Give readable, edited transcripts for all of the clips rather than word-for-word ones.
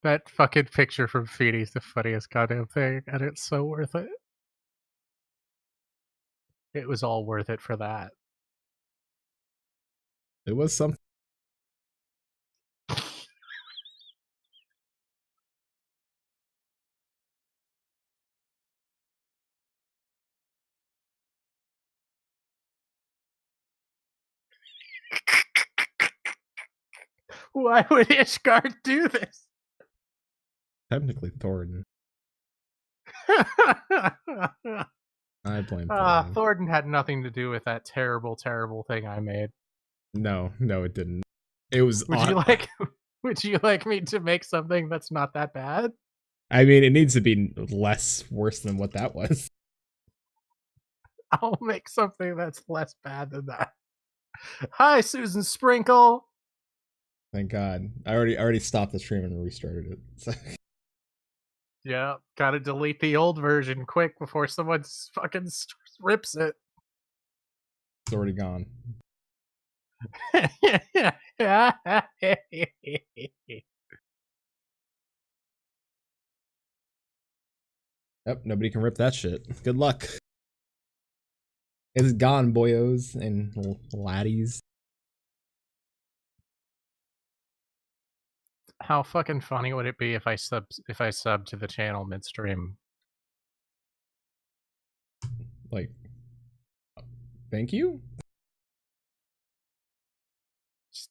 That fucking picture from Feedy's the funniest goddamn thing, and it's so worth it. It was all worth it for that. It was something. Why would Ishgard do this? Technically Thornton. I blame Thornton. Thornton had nothing to do with that terrible, terrible thing I made. No, it didn't. It was. Would you like me to make something that's not that bad? I mean, it needs to be less worse than what that was. I'll make something that's less bad than that. Hi, Susan Sprinkle. Thank God. I already stopped the stream and restarted it. So. Yeah, gotta delete the old version quick before someone fucking rips it. It's already gone. Yep, nobody can rip that shit. Good luck. It's gone, boyos and laddies. How fucking funny would it be if I sub to the channel midstream? Like, thank you?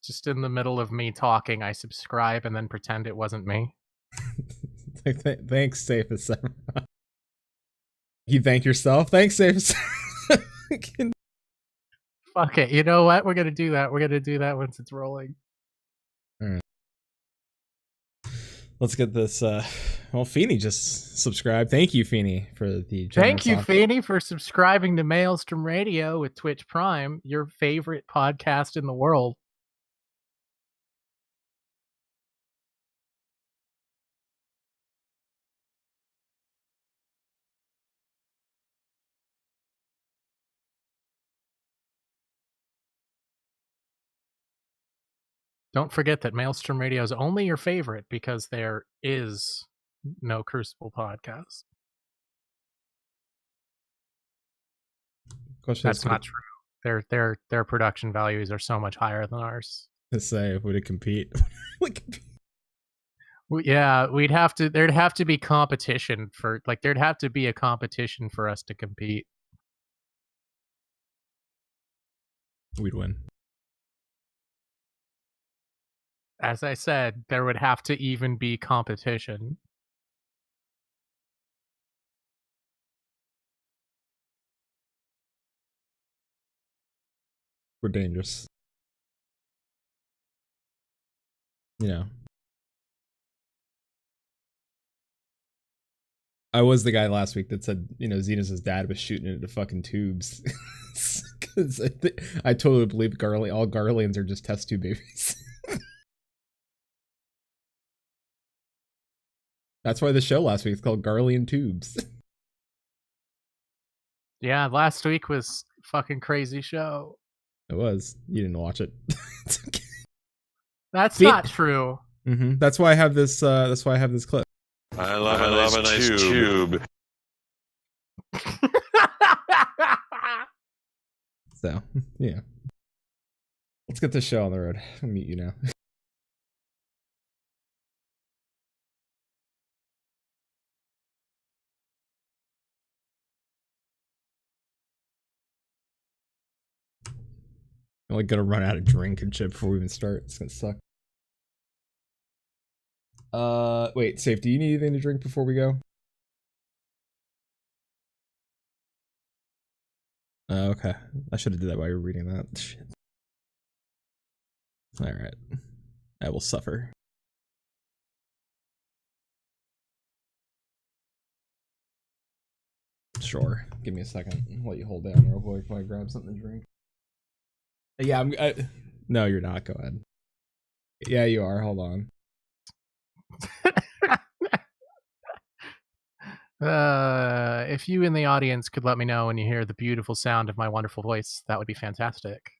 Just in the middle of me talking, I subscribe and then pretend it wasn't me. Thanks, Safe as Seven. You thank yourself? Thanks, Safe. Fuck it. You know what? We're gonna do that. We're gonna do that once it's rolling. Alright. Let's get this. Well, Feeny just subscribed. Thank you, Feeny, for the. Thank you, Feeny, for subscribing to Maelstrom Radio with Twitch Prime, your favorite podcast in the world. Don't forget that Maelstrom Radio is only your favorite because there is no Crucible podcast. That's not true. Their production values are so much higher than ours. To say, would it compete? Yeah, we'd have to. There'd have to be competition for there'd have to be a competition for us to compete. We'd win. As I said, there would have to even be competition. We're dangerous. You know. I was the guy last week that said, Xenos' dad was shooting into fucking tubes. Because I totally believe all Garleans are just test tube babies. That's why the show last week is called Garlean Tubes. Yeah, last week was fucking crazy show. It was. You didn't watch it. That's not true. Mm-hmm. That's why I have this. That's why I have this clip. I love a nice tube. So, yeah. Let's get this show on the road. I'll meet you now. I'm like gonna run out of drink and shit before we even start. It's gonna suck. Wait, Safe, do you need anything to drink before we go? Okay. I should have did that while you were reading that. Shit. Alright. I will suffer. Sure. Give me a second. I'll let you hold down real quick while I grab something to drink. Yeah, no, you're not. Go ahead. Yeah, you are. Hold on. If you in the audience could let me know when you hear the beautiful sound of my wonderful voice, that would be fantastic.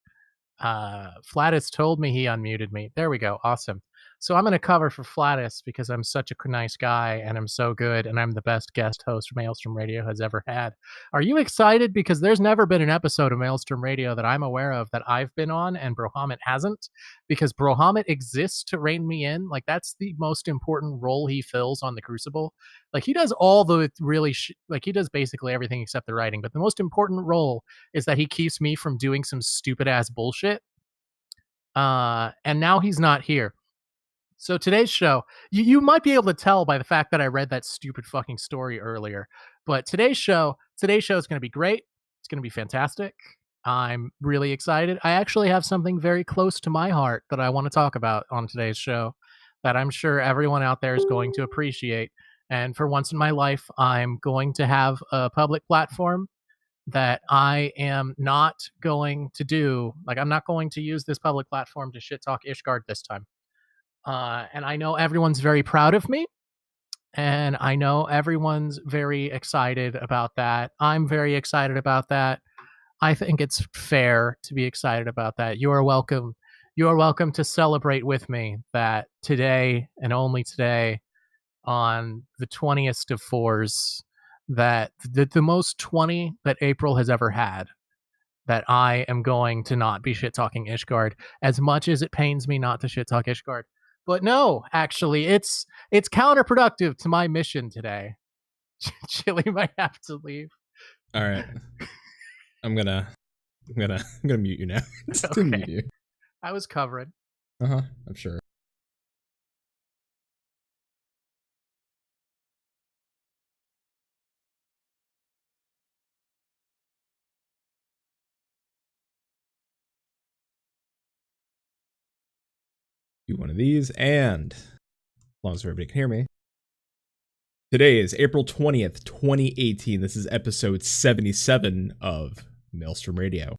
Flatus told me he unmuted me. There we go. Awesome. So I'm going to cover for Flatus because I'm such a nice guy and I'm so good and I'm the best guest host Maelstrom Radio has ever had. Are you excited? Because there's never been an episode of Maelstrom Radio that I'm aware of that I've been on and Brohamit hasn't, because Brohamit exists to rein me in. Like, that's the most important role he fills on the Crucible. Like, he does all the really he does basically everything except the writing, but the most important role is that he keeps me from doing some stupid ass bullshit. And now he's not here. So today's show, you might be able to tell by the fact that I read that stupid fucking story earlier, but today's show is going to be great. It's going to be fantastic. I'm really excited. I actually have something very close to my heart that I want to talk about on today's show that I'm sure everyone out there is going to appreciate. And for once in my life, I'm going to have a public platform that I am not going to do. Like, I'm not going to use this public platform to shit talk Ishgard this time. And I know everyone's very proud of me, and I know everyone's very excited about that. I'm very excited about that. I think it's fair to be excited about that. You are welcome. You are welcome to celebrate with me that today, and only today, on the 20th of 4s, that the most 20 that April has ever had, that I am going to not be shit-talking Ishgard, as much as it pains me not to shit-talk Ishgard. But no, actually, it's counterproductive to my mission today. Chili might have to leave. All right. I'm gonna mute you now. Just to Okay. mute you. I was covering. I'm sure. Do one of these, and as long as everybody can hear me. Today is April 20th, 2018. This is episode 77 of Maelstrom Radio.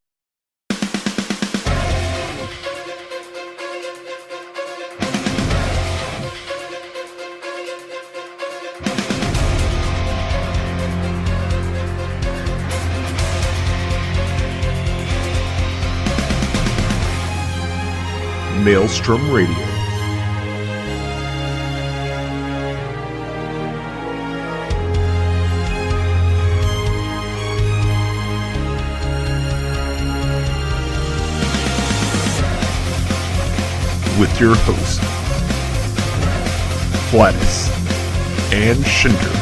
Maelstrom Radio. With your hosts, Flatus and Shinter.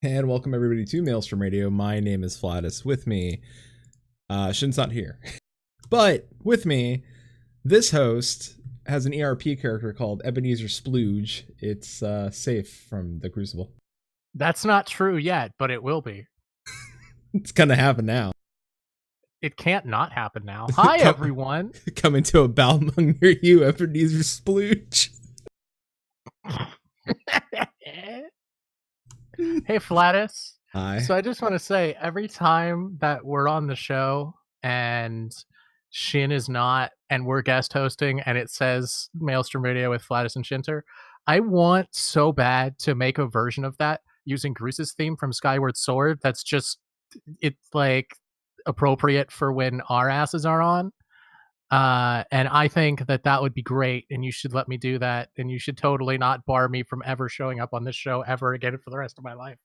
And welcome everybody to Maelstrom Radio. My name is Flatus. With me, Shin's not here, but with me, this host has an ERP character called Ebenezer Splooge. It's safe from the Crucible. That's not true yet, but it will be. It's gonna happen now. It can't not happen now. Hi, everyone. Coming to a Balmung near you, Ebenezer Splooge. Hey, Flatus. Hi. So I just want to say, every time that we're on the show and Shin is not, and we're guest hosting, and it says Maelstrom Radio with Flatus and Shinter, I want so bad to make a version of that using Gruce's theme from Skyward Sword. That's just, it's like appropriate for when our asses are on. And I think that would be great, and you should let me do that, and you should totally not bar me from ever showing up on this show ever again for the rest of my life.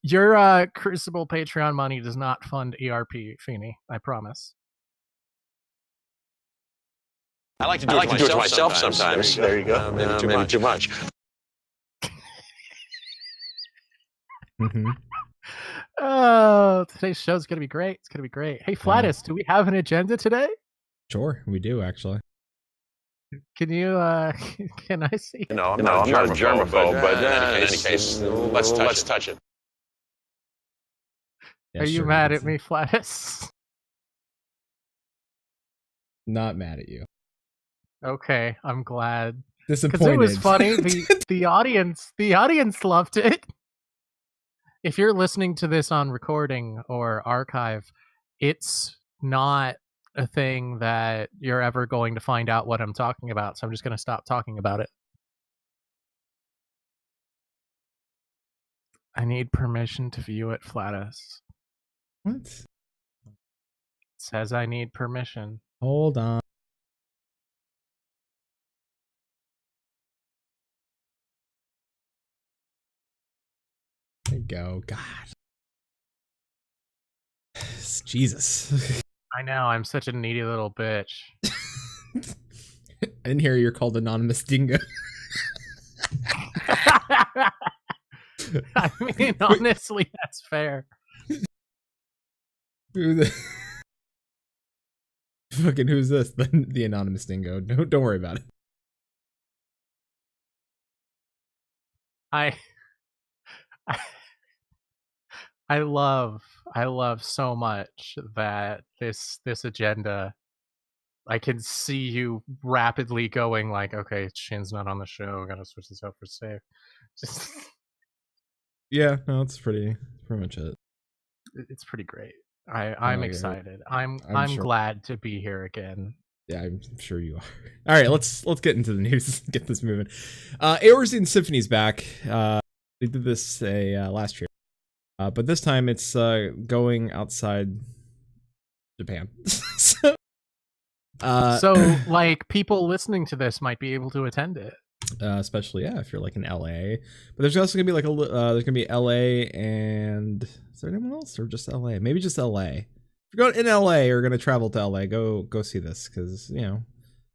Your Crucible Patreon money does not fund ERP, Feeney. I promise. I like to do it to myself sometimes. There you go. Maybe too much. Mm-hmm. Oh, today's show's gonna be great. It's gonna be great. Hey, Flatus, do we have an agenda today? Sure, we do actually. Can you? Can I see? No, I'm not a germaphobe, but in any case, let's touch it. Yeah, Are you sure, mad let's at me, Flatus? Not mad at you. Okay, I'm glad. Disappointed. Because it was funny. The audience loved it. if you're listening to this on recording or archive, it's not a thing that you're ever going to find out what I'm talking about. So I'm just going to stop talking about it. I need permission to view it, Flatus. What? It says I need permission. Hold on. There you go. God. Jesus. I know, I'm such a needy little bitch. In here, you're called Anonymous Dingo. I mean, honestly, that's fair. Fucking who's this? The Anonymous Dingo. Don't worry about it. I love so much that this agenda, I can see you rapidly going like, okay, Shin's not on the show, gotta switch this up for safe. Just yeah, no, it's pretty much it. It's pretty great. I'm excited. I'm sure. Glad to be here again. Yeah, I'm sure you are. All right, let's get into the news. Get this moving. Eorzean Symphony's back. They did this last year, but this time it's going outside Japan. So like people listening to this might be able to attend it. Especially if you're like in LA. But there's also gonna be like there's gonna be LA and is there anyone else or just LA? Maybe just LA. If you're going in LA or gonna travel to LA, go see this because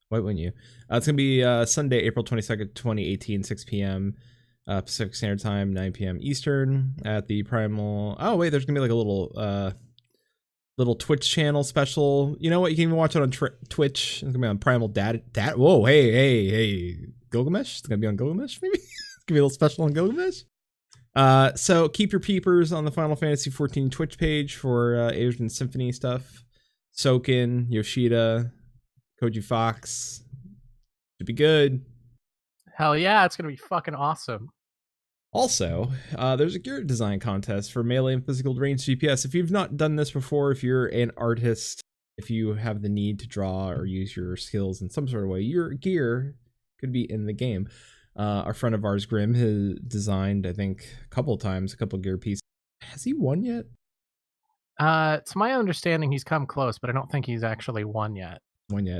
why wouldn't you? It's gonna be Sunday, April 22nd, 2018, 6 p.m. Pacific Standard Time, 9 p.m. Eastern at the Primal. Oh wait, there's gonna be like a little Twitch channel special. You know what? You can even watch it on Twitch. It's gonna be on Primal Dad. Whoa, hey. Gilgamesh? It's gonna be on Gilgamesh, maybe? It's gonna be a little special on Gilgamesh. So keep your peepers on the Final Fantasy XIV Twitch page for Eorzean Symphony stuff. Soken, Yoshida, Koji Fox. Should be good. Hell yeah, it's gonna be fucking awesome. Also, there's a gear design contest for melee and physical range GPS. If you've not done this before, if you're an artist, if you have the need to draw or use your skills in some sort of way, your gear could be in the game. A friend of ours, Grim, has designed, I think, a couple gear pieces. Has he won yet? To my understanding, he's come close, but I don't think he's actually won yet.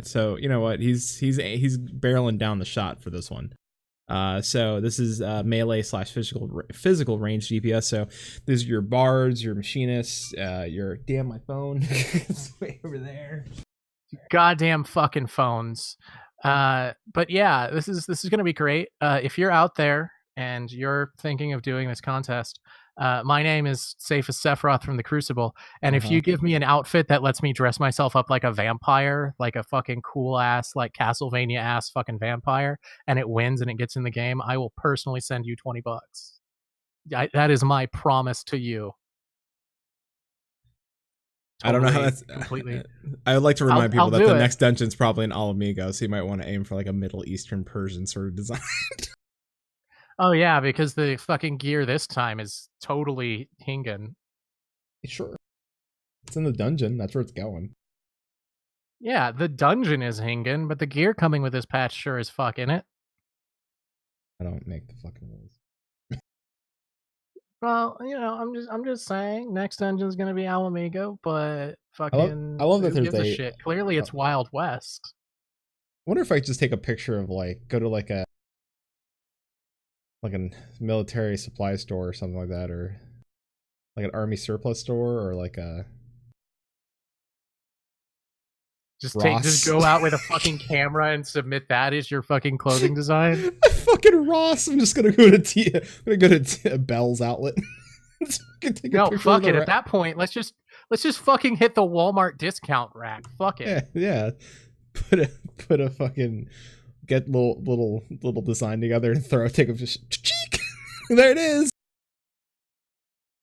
So you know what? He's barreling down the shot for this one. So this is melee / physical range GPS. So these are your bards, your machinists, your my phone. It's way over there. Goddamn fucking phones. But yeah, this is gonna be great. If you're out there and you're thinking of doing this contest, my name is Safus Sephiroth from the Crucible, and if you give me an outfit that lets me dress myself up like a vampire, like a fucking cool ass, like Castlevania ass fucking vampire, and it wins and it gets in the game, I will personally send you $20. That is my promise to you. I don't know how that's completely. I would like to remind people that the next dungeon's probably in Alamigo, so you might want to aim for like a Middle Eastern Persian sort of design. Oh yeah, because the fucking gear this time is totally Hingan. Sure. It's in the dungeon, that's where it's going. Yeah, the dungeon is Hingan, but the gear coming with this patch sure as fuck in it. I don't make the fucking rules. Well, I'm just saying, next dungeon's gonna be Alamigo, but fucking I love that there's a shit. Clearly it's Wild West. I wonder if I could just take a picture of go to like a military supply store or something like that, or like an army surplus store, or like a just go out with a fucking camera and submit that as your fucking clothing design. Fucking Ross. I'm just gonna go to Bell's outlet. No, fuck it. At that point, let's just fucking hit the Walmart discount rack. Fuck it. Yeah. Put a fucking get little design together and take a cheek. There it is.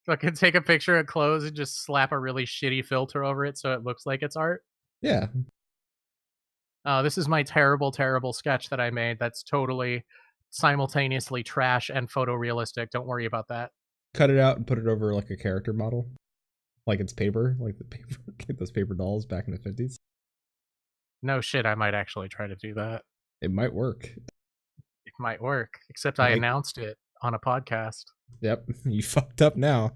Fucking take a picture of clothes and just slap a really shitty filter over it so it looks like it's art. Yeah. This is my terrible sketch that I made. That's totally simultaneously trash and photorealistic. Don't worry about that. cut it out and put it over like a character model, like it's paper, like the paper, like those paper dolls back in the 50s. No shit, I might actually try to do that. It might work. It might work, except I announced it on a podcast. Yep, you fucked up now.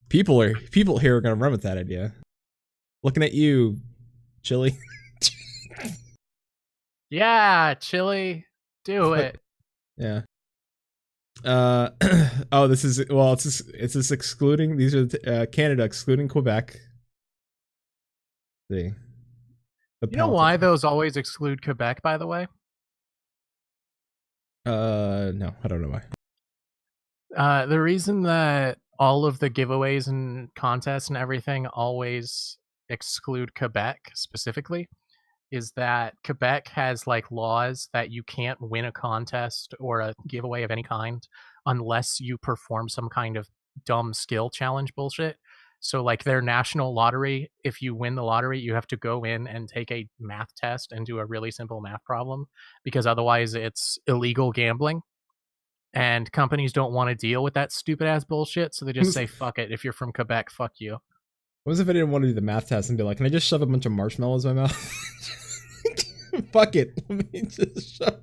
People here are gonna run with that idea. Looking at you, Chili. Yeah, Chili, do it. Yeah. Oh, this is it's just excluding. These are Canada excluding Quebec. See, you know why those always exclude Quebec? By the way. No, I don't know why. The reason that all of the giveaways and contests and everything always exclude Quebec specifically is that Quebec has like laws that you can't win a contest or a giveaway of any kind unless you perform some kind of dumb skill challenge bullshit. So like their national lottery, if you win the lottery, you have to go in and take a math test and do a really simple math problem because otherwise it's illegal gambling. And companies don't want to deal with that stupid ass bullshit, so they just say, fuck it. If you're from Quebec, fuck you. What if I didn't want to do the math test and be like, can I just shove a bunch of marshmallows in my mouth? Fuck it. Let me just shove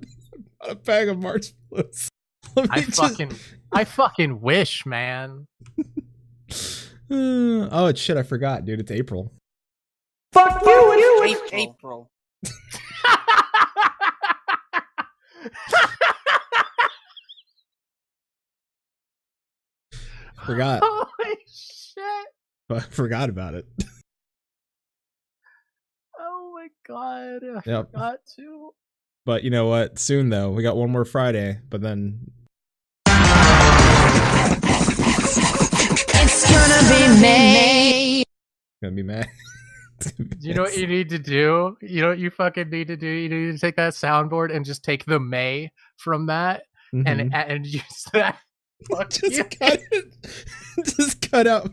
a bag of marshmallows. I fucking wish, man. Oh, shit, I forgot, dude. It's April. Fuck you, it's April. Forgot. Holy shit. But forgot about it. Oh my god. I Yep. forgot to. But you know what? Soon, though. We got one more Friday, but then... It's gonna be May. Gonna be May. You know what you need to do? You know what you fucking need to do? You need to take that soundboard and just take the May from that and use that. Fuck just you. cut it. Just cut out.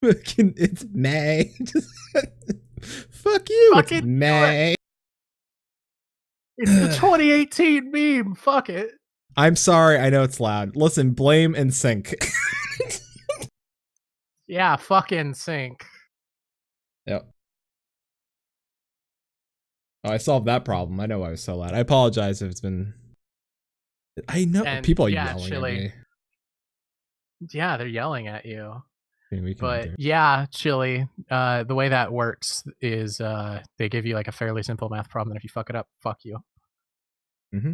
It's May. Fuck you. Fucking it's May. It's the 2018 meme. Fuck it. I'm sorry. I know it's loud. Listen, blame and sync. Yeah, fucking sync. Yep. Oh, I solved that problem. I know why I was so loud. I apologize if it's been... I know And, people are yeah, yelling Chili. at me. Yeah, they're yelling at you. I mean, But yeah, Chili, the way that works is they give you like a fairly simple math problem, and if you fuck it up, fuck you. Mm-hmm.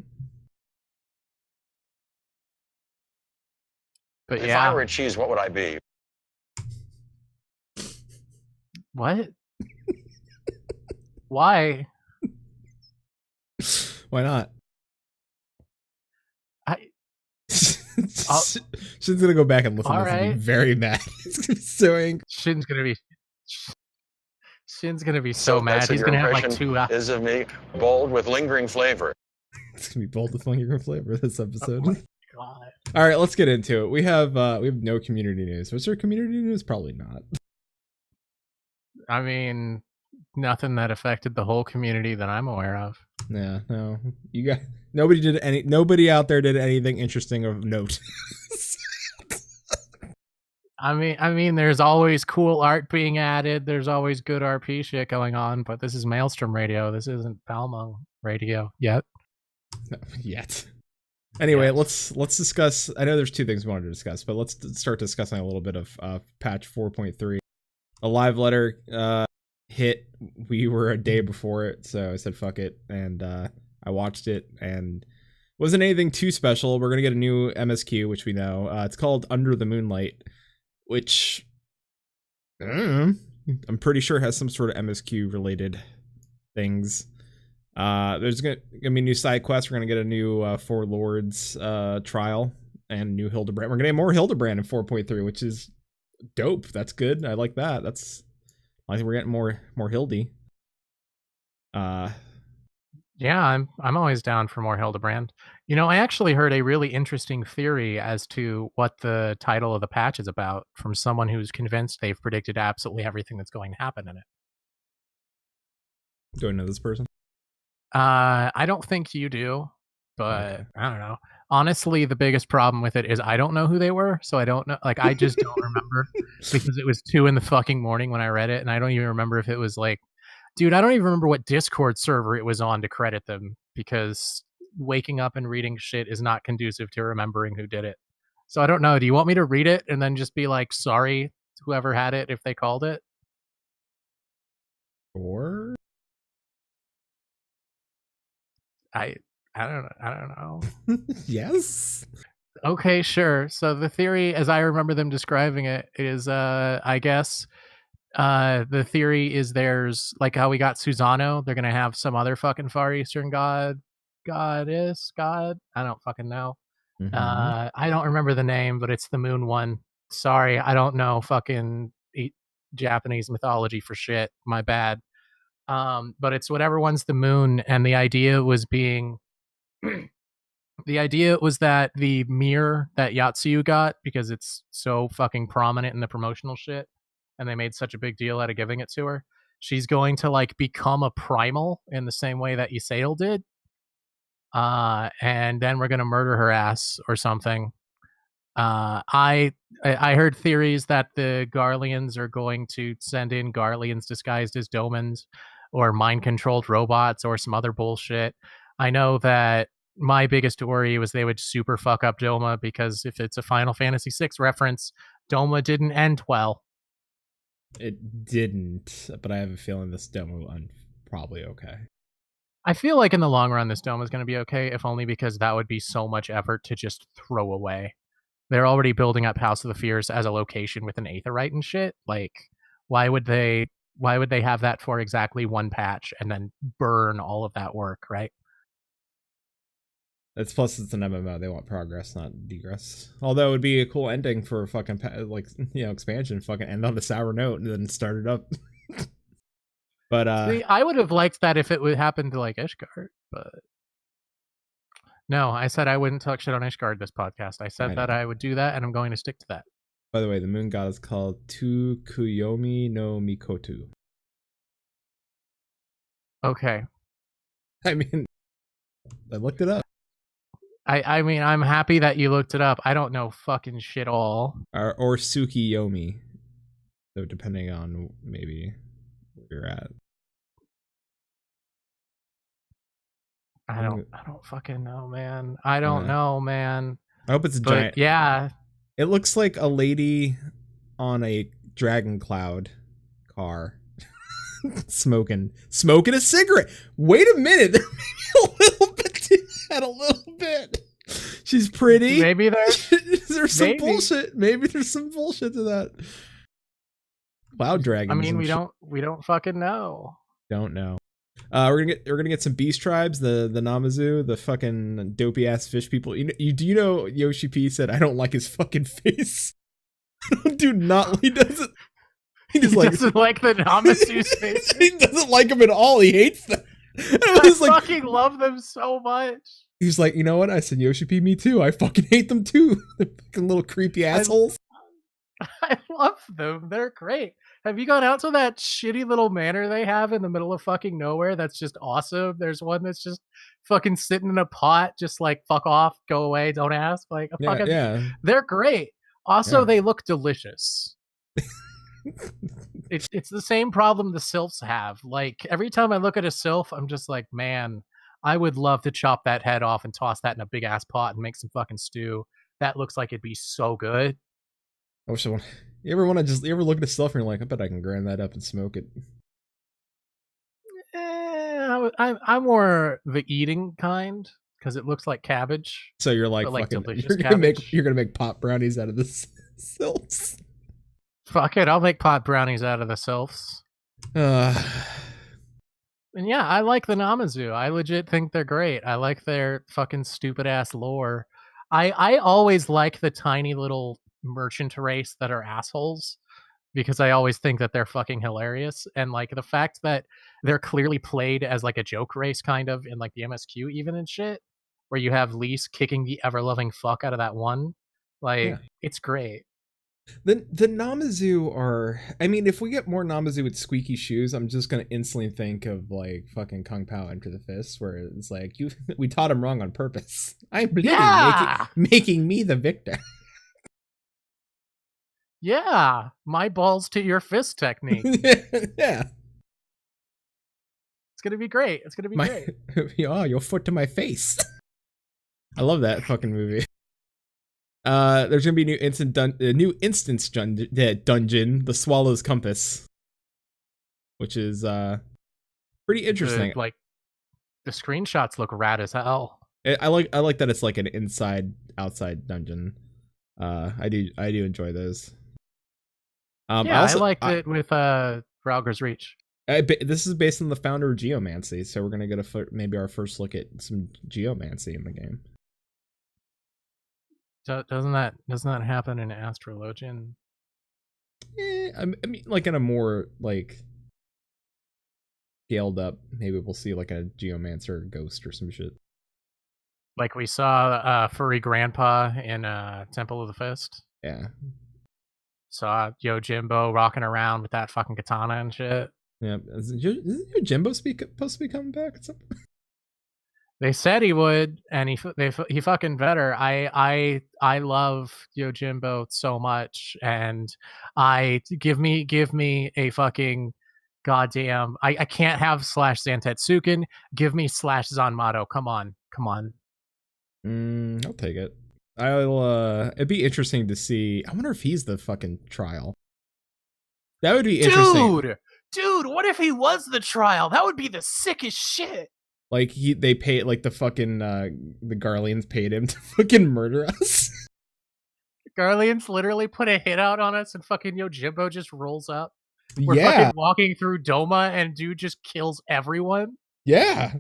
But If yeah, I were a cheese, what would I be? what? Why? Why not? I'll- She's gonna go back and listen to All this and right. be very mad. He's gonna be suing. Shin's gonna be so mad. that's what He's your gonna have like impression 2 hours. Is of me bold with lingering flavor. It's gonna be bold with lingering flavor this episode. Oh my God. All right, let's get into it. We have no community news. Was there community news? Probably not. I mean, nothing that affected the whole community that I'm aware of. Yeah, no. You got nobody out there did anything interesting of note. I mean, there's always cool art being added. There's always good RP shit going on, but this is Maelstrom Radio. This isn't Balmung Radio yet. No, yet. Anyway, Yeah. let's discuss. I know there's 2 things we wanted to discuss, but let's start discussing a little bit of patch 4.3. A live letter hit. We were a day before it, so I said fuck it, and I watched it, and wasn't anything too special. We're gonna get a new MSQ, which we know. It's called Under the Moonlight, which I'm pretty sure has some sort of MSQ related things. There's gonna be new side quests. We're gonna get a new Four Lords trial and new Hildebrand. We're gonna get more Hildebrand in 4.3, which is dope. That's good. I like that. I think we're getting more Hildy. Yeah, I'm always down for more Hildebrand. You know, I actually heard a really interesting theory as to what the title of the patch is about from someone who's convinced they've predicted absolutely everything that's going to happen in it. Do I know this person? I don't think you do, but Okay. I don't know. Honestly, the biggest problem with it is I don't know who they were, so I don't know. Like, I just don't remember because it was 2 in the fucking morning when I read it, and I don't even remember if it was like, dude, I don't even remember what Discord server it was on to credit them because waking up and reading shit is not conducive to remembering who did it. So I don't know. Do you want me to read it and then just be like, sorry, whoever had it if they called it? Or I don't know. yes. Okay, sure. So the theory, as I remember them describing it, is I guess the theory is there's like how we got Susano, they're gonna have some other fucking Far Eastern god, goddess, god. I don't fucking know. Mhm. I don't remember the name, but it's the moon one. Sorry, I don't know fucking Japanese mythology for shit. My bad. But it's whatever one's the moon, and the idea was being the idea was that the mirror that Yatsuyu got, because it's so fucking prominent in the promotional shit, and they made such a big deal out of giving it to her, she's going to like become a primal in the same way that Ysael did. And then we're gonna murder her ass or something. I heard theories that the Garleans are going to send in Garleans disguised as Domans or mind-controlled robots or some other bullshit. I know that my biggest worry was they would super fuck up Doma because if it's a Final Fantasy VI reference, Doma didn't end well. It didn't, but I have a feeling this demo one probably okay. I feel like in the long run, this Doma is going to be okay, if only because that would be so much effort to just throw away. They're already building up House of the Fears as a location with an Aetheryte and shit. Like, why would they have that for exactly one patch and then burn all of that work, right? It's plus it's an MMO. They want progress, not degress. Although it would be a cool ending for a fucking expansion. Fucking end on a sour note and then start it up. But see, I would have liked that if it would happen to like Ishgard, but no, I said I wouldn't talk shit on Ishgard this podcast. I said that I would do that, and I'm going to stick to that. By the way, the moon god is called Tsukuyomi no Mikoto. Okay. I mean, I looked it up. I mean, I'm happy that you looked it up. I don't know fucking shit all. Or Tsukiyomi. So depending on maybe where you're at. I don't fucking know, man. I don't know, man. I hope it's giant. Yeah. It looks like a lady on a dragon cloud car smoking a cigarette. Wait a minute. A little bit to that, a little bit. She's pretty. Maybe there's some bullshit. Maybe there's some bullshit to that. Cloud dragons. I mean, we don't fucking know. Don't know. We're gonna get some beast tribes, the Namazu, the fucking dopey ass fish people. Do you know Yoshi P said I don't like his fucking face. Dude, not he doesn't. He just doesn't like the Namazu's face. He doesn't like them at all. He hates them. I fucking love them so much. He's like, you know what? I said Yoshi P, me too. I fucking hate them too. They're fucking little creepy assholes. I love them. They're great. Have you gone out to that shitty little manor they have in the middle of fucking nowhere? That's just awesome. There's one that's just fucking sitting in a pot, just like fuck off, go away, don't ask. Like, yeah. They're great. Also, they look delicious. It's the same problem the sylphs have. Like, every time I look at a sylph, I'm just like, man, I would love to chop that head off and toss that in a big ass pot and make some fucking stew. That looks like it'd be so good. I wish I want. You ever look at a sylph and you're like, I bet I can grind that up and smoke it. I'm more the eating kind because it looks like cabbage. So you're like fucking, you're gonna make pot brownies out of the sylphs. Fuck it, I'll make pot brownies out of the sylphs. And yeah, I like the Namazu. I legit think they're great. I like their fucking stupid ass lore. I always like the tiny little merchant race that are assholes because I always think that they're fucking hilarious. And like the fact that they're clearly played as like a joke race kind of in like the MSQ even and shit, where you have Lise kicking the ever loving fuck out of that one. Like, it's great. The Namazu are. I mean, if we get more Namazu with squeaky shoes, I'm just gonna instantly think of like fucking Kung Pao Enter the Fist, where it's like we taught him wrong on purpose. I'm bleeding, Yeah! making me the victor. Yeah, my balls to your fist technique. Yeah, It's gonna be great. It's gonna be great. Oh, your foot to my face. I love that fucking movie. There's gonna be a new instance dungeon, the Swallow's Compass, which is pretty interesting. Like the screenshots look rad as hell. I like that it's like an inside outside dungeon. I do enjoy those. Yeah, I liked it with Ralger's Reach. This is based on the founder of Geomancy, so we're gonna get maybe our first look at some Geomancy in the game. Doesn't that happen in Astrologian? I mean, like in a more like scaled up, maybe we'll see like a Geomancer ghost or some shit. Like we saw Furry Grandpa in Temple of the Fist. Yeah. Saw Yojimbo rocking around with that fucking katana and shit. Yeah. Isn't Yojimbo supposed to be coming back at some point? They said he would, and he fucking better. I love Yojimbo so much, and give me a fucking goddamn. I can't have / Zantetsuken. Give me / Zanmato. Come on. I'll take it. It'd be interesting to see. I wonder if he's the fucking trial. That would be interesting. Dude, what if he was the trial? That would be the sickest shit. Like they paid like the fucking the Garleans paid him to fucking murder us. Garleans literally put a hit out on us, and fucking Yojimbo just rolls up. We're yeah. fucking walking through Doma, and dude just kills everyone. Yeah.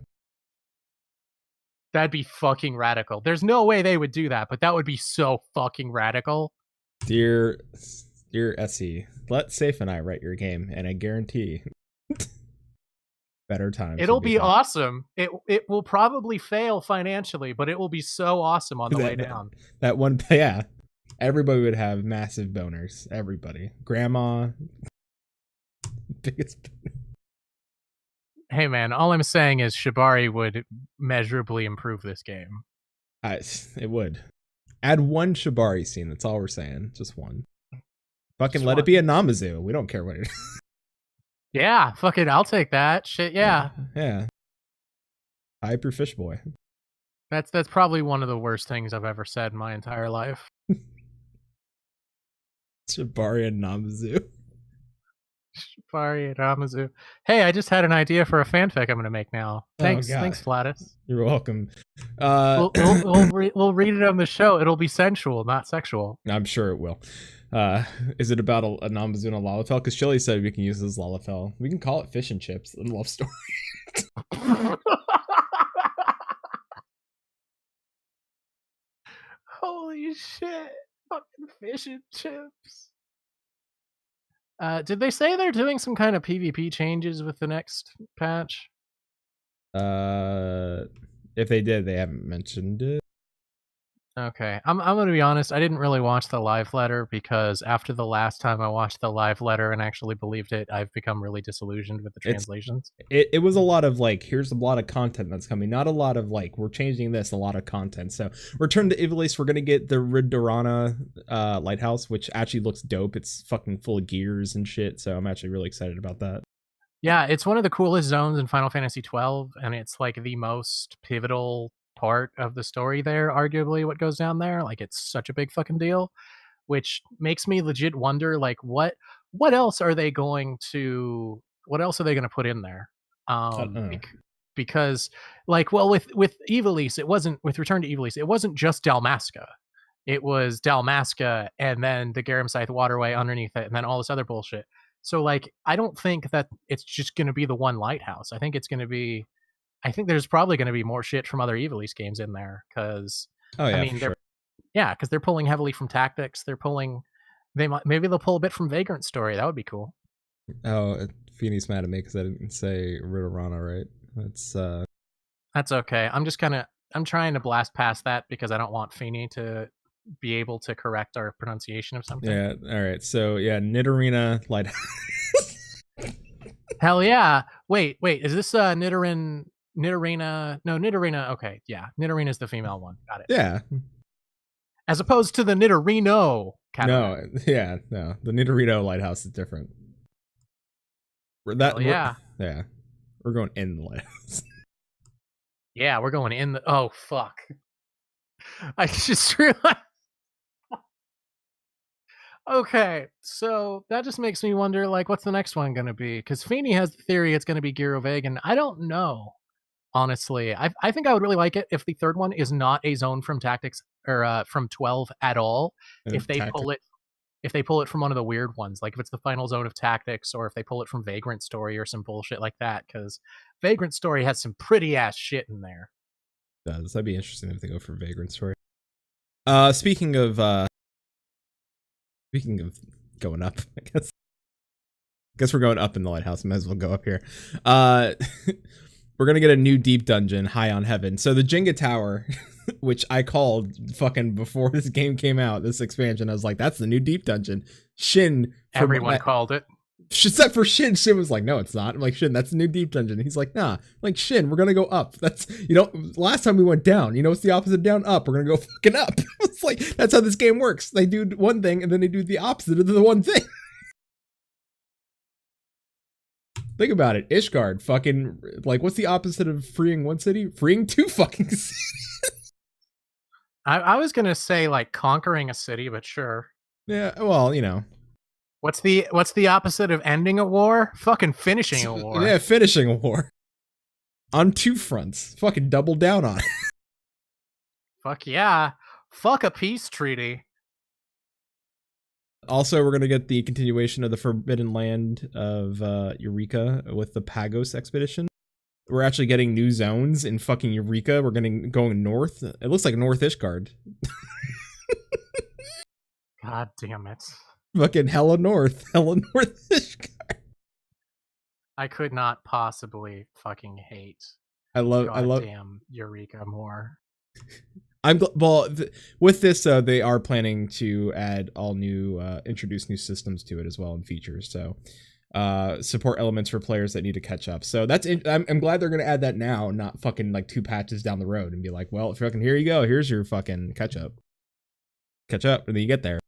That'd be fucking radical. There's no way they would do that, but that would be so fucking radical. Dear SE, let Safe and I write your game, and I guarantee better times. It'll be awesome. It will probably fail financially, but it will be so awesome on the way down. That one, yeah. Everybody would have massive boners. Everybody. Grandma. Biggest. Hey man, all I'm saying is Shibari would measurably improve this game. It would. Add one Shibari scene, that's all we're saying. Just one. Fucking let it be a Namazu. We don't care what it is. Yeah, fucking I'll take that. Shit, yeah. Yeah. Hype your fish boy. That's probably one of the worst things I've ever said in my entire life. Shibari and Namazu. Shibari and Namazu. Hey, I just had an idea for a fanfic I'm gonna make now. Thanks, Flatus. You're welcome. We'll read it on the show. It'll be sensual, not sexual. I'm sure it will. Is it about a Namazu and a Lalafell? Because Chili said we can use this Lalafell. We can call it Fish and Chips and Love Story. Holy shit. Fucking Fish and Chips. Did they say they're doing some kind of PvP changes with the next patch? If they did, they haven't mentioned it. Okay, I'm gonna be honest. I didn't really watch the live letter because after the last time I watched the live letter and actually believed it, I've become really disillusioned with the translations. It was a lot of like, here's a lot of content that's coming, not a lot of like, we're changing this, a lot of content. So Return to Ivalice, we're gonna get the Ridorana lighthouse, which actually looks dope. It's fucking full of gears and shit. So I'm actually really excited about that. Yeah, it's one of the coolest zones in Final Fantasy XII, and it's like the most pivotal part of the story there, arguably, what goes down there. Like, it's such a big fucking deal, which makes me legit wonder, like, what else are they going to put in there? Because, like, well, with Ivalice, it wasn't, with Return to Ivalice, it wasn't just Dalmasca. It was Dalmasca and then the Garam Scythe waterway underneath it, and then all this other bullshit. So, like, I don't think that it's just going to be the one lighthouse. I think there's probably going to be more shit from other Ivalice games in there, because because they're pulling heavily from Tactics. Maybe they'll pull a bit from Vagrant Story. That would be cool. Oh, Feeney's mad at me because I didn't say Ridorana right. That's okay. I'm trying to blast past that because I don't want Feeney to be able to correct our pronunciation of something. Yeah. All right. So yeah, Nidorina Lighthouse. Hell yeah! Wait, is this Nidorina? No, Nidorina. Okay, yeah, Nidorina is the female one. Got it. Yeah. As opposed to the Nidorino catamaran. No. Yeah. No. The Nidorino Lighthouse is different. Yeah. Yeah. We're going in the lighthouse. Yeah, we're going in the. Oh fuck! I just realized. Okay, so that just makes me wonder, like, what's the next one going to be? Because Feeney has the theory it's going to be Gyro Vegan. I don't know, honestly. I think I would really like it if the third one is not a zone from Tactics or from 12 at all. If they pull it from one of the weird ones, like if it's the final zone of Tactics, or if they pull it from Vagrant Story or some bullshit like that, because Vagrant Story has some pretty ass shit in there. That'd be interesting if they go for Vagrant Story. Speaking of going up, I guess we're going up in the lighthouse. Might as well go up here. We're gonna get a new deep dungeon, High on Heaven. So the Jenga Tower, which I called fucking before this game came out, this expansion, I was like, that's the new deep dungeon. Shin, everyone called it. Except for Shin. Shin was like, no, it's not. I'm like, Shin, that's the new deep dungeon. He's like, nah. I'm like, Shin, we're gonna go up. That's, last time we went down, what's the opposite of down? Up. We're gonna go fucking up. It's like, that's how this game works. They do one thing and then they do the opposite of the one thing. Think about it. Ishgard, fucking, like, what's the opposite of freeing one city? Freeing two fucking cities. I was gonna say, like, conquering a city, but sure. Yeah, well, What's the opposite of ending a war? Fucking finishing a war. Yeah, finishing a war. On two fronts. Fucking double down on it. Fuck yeah. Fuck a peace treaty. Also, we're going to get the continuation of the Forbidden Land of Eureka with the Pagos expedition. We're actually getting new zones in fucking Eureka. We're going north. It looks like North Ishgard. God damn it. Fucking hella north Ishgard. I could not possibly fucking hate. I love damn Eureka more. With this, they are planning to add all new, introduce new systems to it as well and features. So, support elements for players that need to catch up. So I'm glad they're gonna add that now, not fucking like 2 patches down the road and be like, well, fucking here you go, here's your fucking catch up, and then you get there.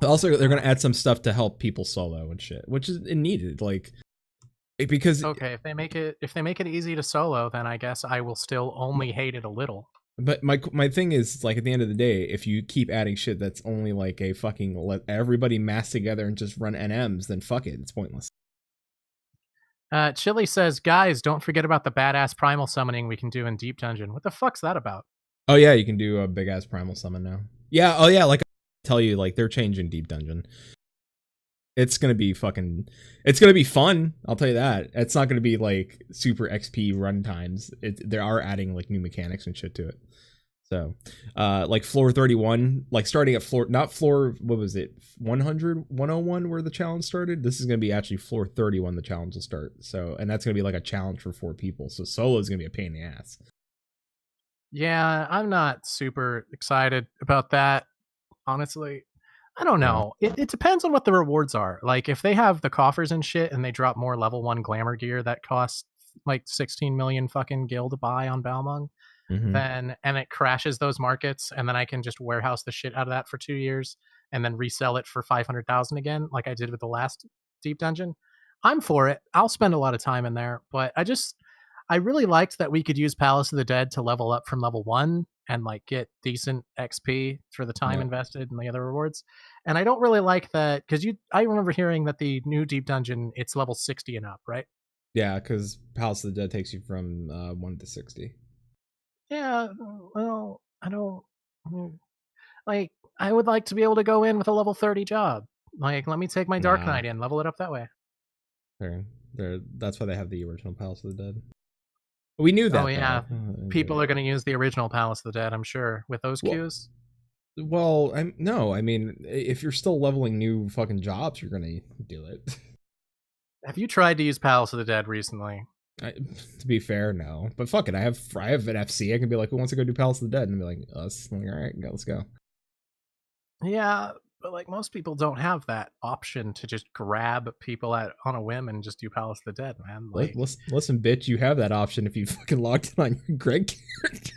Also, they're gonna add some stuff to help people solo and shit, which is needed, like, because okay, if they make it easy to solo, then I guess I will still only hate it a little. But my thing is, like, at the end of the day, if you keep adding shit that's only like a fucking let everybody mass together and just run NMs, then fuck it, it's pointless. Chili says, guys, don't forget about the badass primal summoning we can do in Deep Dungeon. What the fuck's that about? Oh yeah, you can do a big ass primal summon now. Yeah, oh yeah, like I tell you, like, they're changing Deep Dungeon. It's gonna be fun. I'll tell you that. It's not gonna be like super XP run times. They are adding like new mechanics and shit to it. So, like floor 31, like starting at not floor, what was it, 100, 101 where the challenge started? This is going to be actually floor 31 the challenge will start. So, and that's going to be like a challenge for 4 people. So solo is going to be a pain in the ass. Yeah, I'm not super excited about that, honestly. I don't know. It depends on what the rewards are. Like, if they have the coffers and shit and they drop more level 1 glamour gear that costs like 16 million fucking gil to buy on Balmung, then, and it crashes those markets, and then I can just warehouse the shit out of that for 2 years and then resell it for 500,000 again, like I did with the last Deep Dungeon, I'm for it. I'll spend a lot of time in there, but I really liked that we could use Palace of the Dead to level up from level 1 and like get decent XP for the time invested in the other rewards. And I don't really like that, because I remember hearing that the new Deep Dungeon, it's level 60 and up, right? Yeah, because Palace of the Dead takes you from 1 to 60. Yeah, well, I don't like. I would like to be able to go in with a level 30 job. Like, let me take my Dark Knight in, level it up that way. That's why they have the original Palace of the Dead. We knew that. Oh yeah, people are going to use the original Palace of the Dead, I'm sure, with those queues. Well, I mean, if you're still leveling new fucking jobs, you're going to do it. Have you tried to use Palace of the Dead recently? To be fair, no. But fuck it, I have an FC. I can be like, who wants to go do Palace of the Dead? And be like, us. I'm like, all right, let's go. Yeah, but like most people don't have that option to just grab people on a whim and just do Palace of the Dead, man. Like, Listen, bitch, you have that option if you fucking logged in on your Greg character.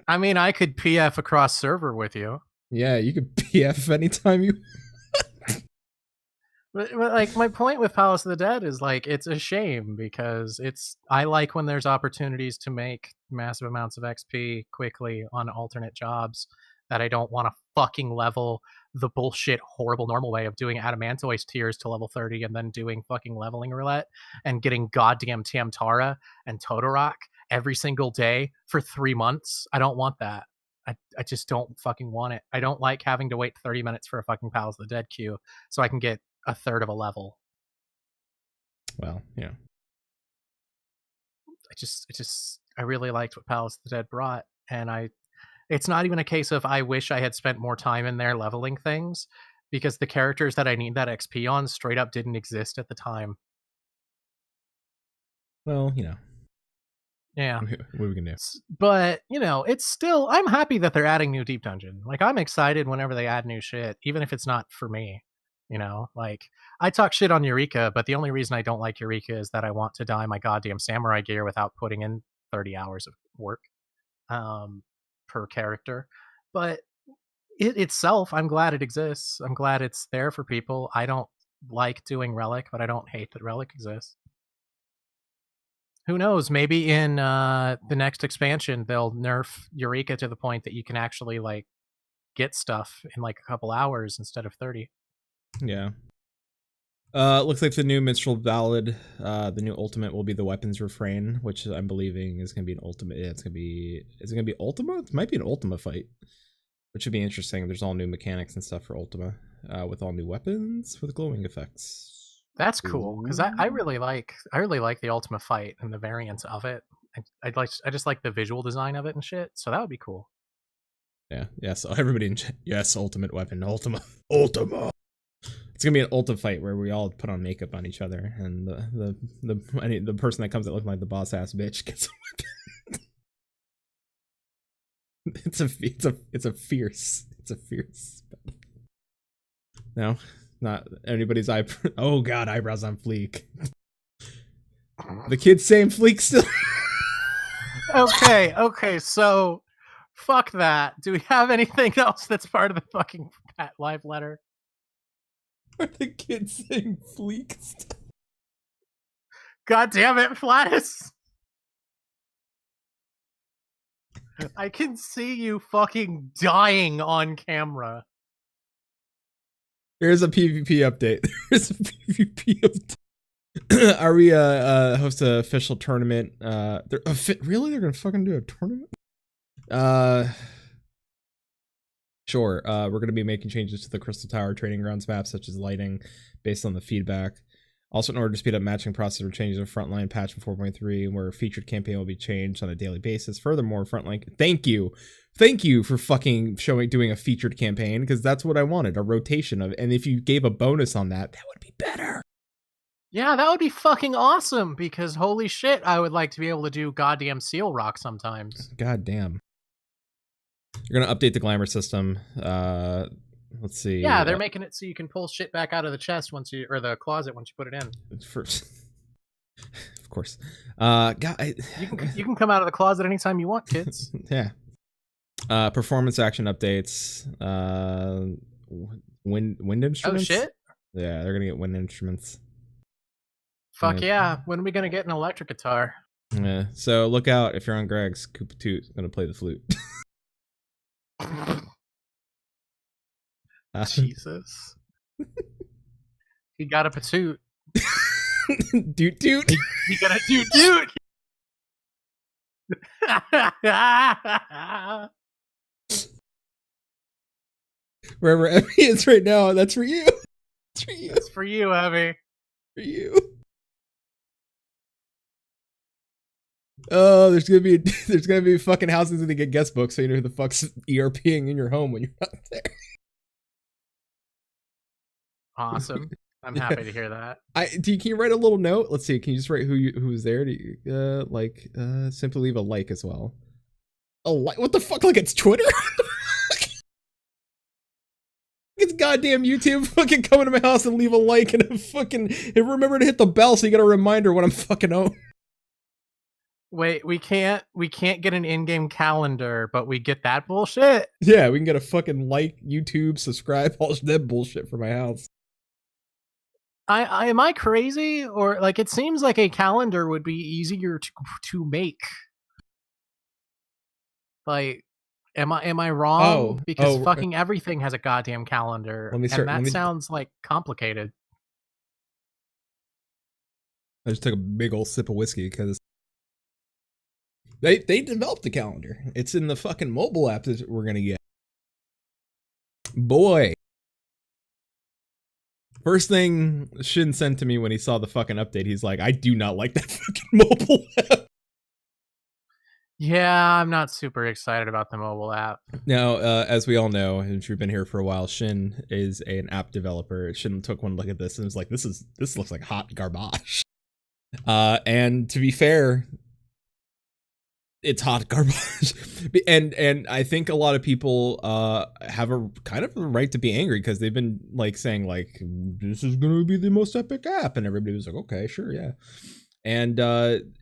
I mean, I could PF across server with you. Yeah, you could PF anytime you. But like my point with Palace of the Dead is like it's a shame because I like when there's opportunities to make massive amounts of XP quickly on alternate jobs that I don't want to fucking level the bullshit horrible normal way of doing Adamantoise tiers to level 30 and then doing fucking leveling roulette and getting goddamn Tamtara and Todorok every single day for 3 months. I don't want that. I just don't fucking want it. I don't like having to wait 30 minutes for a fucking Palace of the Dead queue so I can get a third of a level. Well, yeah. I really liked what Palace of the Dead brought, and it's not even a case of I wish I had spent more time in there leveling things, because the characters that I need that XP on straight up didn't exist at the time. Well, Yeah. What are we gonna do? But, it's still, I'm happy that they're adding new Deep Dungeon. Like, I'm excited whenever they add new shit, even if it's not for me. Like, I talk shit on Eureka, but the only reason I don't like Eureka is that I want to dye my goddamn samurai gear without putting in 30 hours of work per character. But it itself, I'm glad it exists. I'm glad it's there for people. I don't like doing Relic, but I don't hate that Relic exists. Who knows? Maybe in the next expansion, they'll nerf Eureka to the point that you can actually, like, get stuff in, like, a couple hours instead of 30. Yeah. Looks like the new Minstrel Ballad, the new ultimate will be the Weapons Refrain, which I'm believing is going to be an ultimate. Yeah, is it going to be Ultima? It might be an Ultima fight, which should be interesting. There's all new mechanics and stuff for Ultima, with all new weapons with glowing effects. That's cool, because I really like the Ultima fight and the variants of it. I just like the visual design of it and shit. So that would be cool. Yeah. So everybody in chat, yes, ultimate weapon, Ultima. It's gonna be an Ultima fight where we all put on makeup on each other, and the person that comes out looking like the boss ass bitch gets a weapon. It's a fierce. No, not anybody's eye. Oh god, eyebrows on fleek. The kid's saying fleek still. Okay, so fuck that. Do we have anything else that's part of the fucking live letter? Are the kids saying fleek still? God damn it, Flatus! I can see you fucking dying on camera. Here's a PvP update. Are we host an official tournament? Really? They're gonna fucking do a tournament? Sure. We're gonna be making changes to the Crystal Tower Training Grounds map, such as lighting, based on the feedback. Also, in order to speed up matching process, we're changing the frontline patch in 4.3, where a featured campaign will be changed on a daily basis. Furthermore, frontline, thank you for fucking doing a featured campaign, because that's what I wanted, a rotation of, and if you gave a bonus on that would be better. Yeah, that would be fucking awesome, because holy shit, I would like to be able to do goddamn Seal Rock sometimes. God damn. You're gonna update the glamour system. Let's see. Yeah, they're making it so you can pull shit back out of the chest or the closet once you put it in. First, of course. God, you can come out of the closet anytime you want, kids. Yeah. Performance action updates. Wind instruments. Oh shit. Yeah, they're gonna get wind instruments. Fuck yeah! When are we gonna get an electric guitar? Yeah. So look out if you're on Greg's. Koopa Toot gonna play the flute. Jesus. He got a patoot. Doot doot. He got a doot doot. Wherever Emmy is right now, that's for you. That's for you. That's for you, Emmy. For you. Oh, there's gonna be fucking houses that get guest books, so you know who the fuck's ERPing in your home when you're not there. Awesome. I'm happy to hear that. Can you write a little note? Let's see. Can you just write who's there? Simply leave a like as well. A like? What the fuck? Like it's Twitter? It's goddamn YouTube fucking coming to my house and leave a like and and remember to hit the bell so you get a reminder when I'm fucking home. Wait, we can't get an in-game calendar, but we get that bullshit? Yeah, we can get a fucking like, YouTube, subscribe, all that bullshit for my house. Am I crazy? Or like it seems like a calendar would be easier to make. Like, am I wrong? Because fucking everything has a goddamn calendar. And that sounds like complicated. I just took a big old sip of whiskey because they developed the calendar. It's in the fucking mobile app that we're gonna get. Boy. First thing Shin sent to me when he saw the fucking update, he's like, I do not like that fucking mobile app. Yeah, I'm not super excited about the mobile app. Now, as we all know, and if you've been here for a while, Shin is an app developer. Shin took one look at this and was like, this looks like hot garbage. And to be fair, it's hot garbage. and I think a lot of people have a kind of a right to be angry because they've been like saying like, this is going to be the most epic app. And everybody was like, okay, sure, yeah. And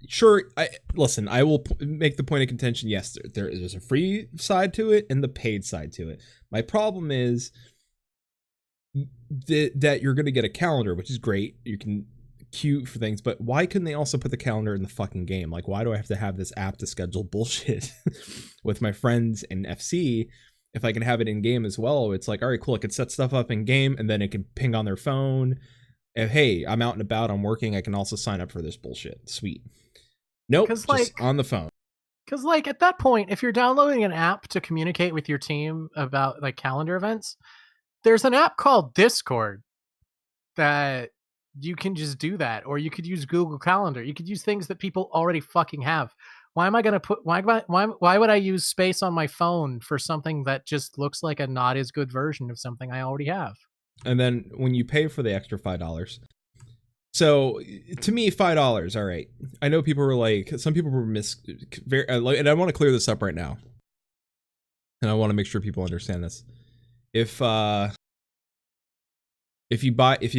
sure, I will make the point of contention. Yes, there's a free side to it and the paid side to it. My problem is that you're going to get a calendar, which is great. You can queue for things, but why couldn't they also put the calendar in the fucking game? Like, why do I have to have this app to schedule bullshit with my friends in FC if I can have it in game as well? It's like, all right, cool. I could set stuff up in game and then it can ping on their phone. If, hey, I'm out and about, I'm working, I can also sign up for this bullshit. Sweet. Nope, just like, on the phone. Because, like, at that point, if you're downloading an app to communicate with your team about, like, calendar events, there's an app called Discord that you can just do that. Or you could use Google Calendar. You could use things that people already fucking have. Why am I going to put... Why would I use space on my phone for something that just looks like a not as good version of something I already have? And then when you pay for the extra $5, so to me, $5, all right. I know people were like, some people were and I want to clear this up right now. And I want to make sure people understand this. If you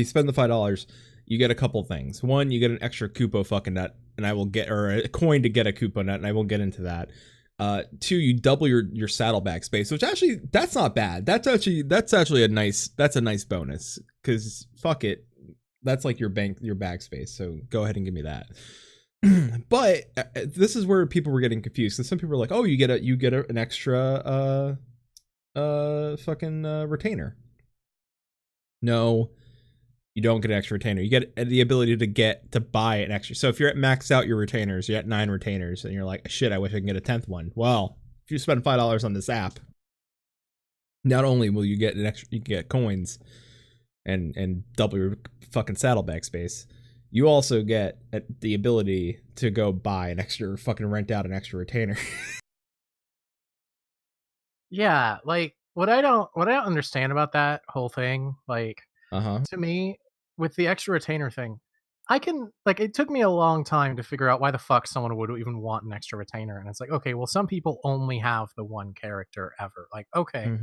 spend the $5, you get a couple things. One, you get an extra Koopa fucking nut, and I will get, or a coin to get a Koopa nut, and I won't get into that. Two, you double your saddlebag space, which actually that's not bad. That's actually a nice bonus because fuck it, that's like your bag space. So go ahead and give me that. But this is where people were getting confused. And some people were like, oh, you get an extra fucking retainer. No, you don't get an extra retainer. You get the ability to buy an extra. So if you're at max out your retainers, you're at 9 retainers, and you're like, shit, I wish I can get a 10th one. Well, if you spend $5 on this app, not only will you get you get coins and double your fucking saddlebag space, you also get the ability to go buy an extra, fucking rent out an extra retainer. Yeah, like what I don't understand about that whole thing, like, to me, with the extra retainer thing, it took me a long time to figure out why the fuck someone would even want an extra retainer. And it's like, okay, well, some people only have the one character ever. Like, okay,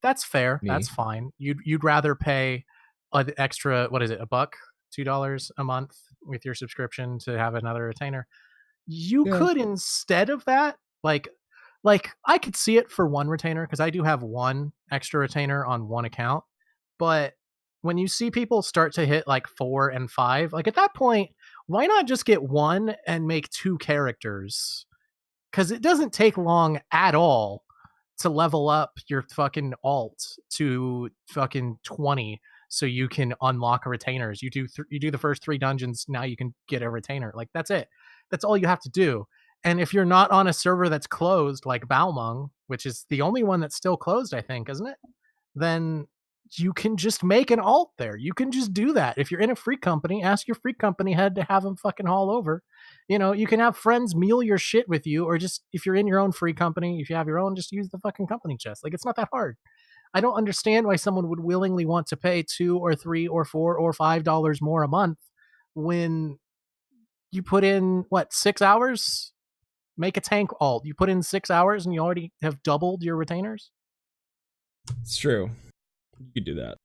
that's fair. Me. That's fine. You'd rather pay an extra, what is it, $1, $2 a month with your subscription to have another retainer. You could, instead of that, like I could see it for one retainer because I do have one extra retainer on one account, but when you see people start to hit like 4 and 5, like at that point, why not just get one and make 2 characters? Because it doesn't take long at all to level up your fucking alt to fucking 20 so you can unlock retainers. You do the first 3 dungeons, now you can get a retainer. Like, that's it. That's all you have to do. And if you're not on a server that's closed, like Balmung, which is the only one that's still closed, I think, isn't it? Then you can just make an alt there. You can just do that. If you're in a free company, ask your free company head to have them fucking haul over. You know, you can have friends meal your shit with you, or just, if you're in your own free company, if you have your own, just use the fucking company chest. Like, it's not that hard. I don't understand why someone would willingly want to pay $2 or $3 or $4 or $5 more a month when you put in, 6 hours? Make a tank alt. You put in 6 hours and you already have doubled your retainers? It's true. You could do that.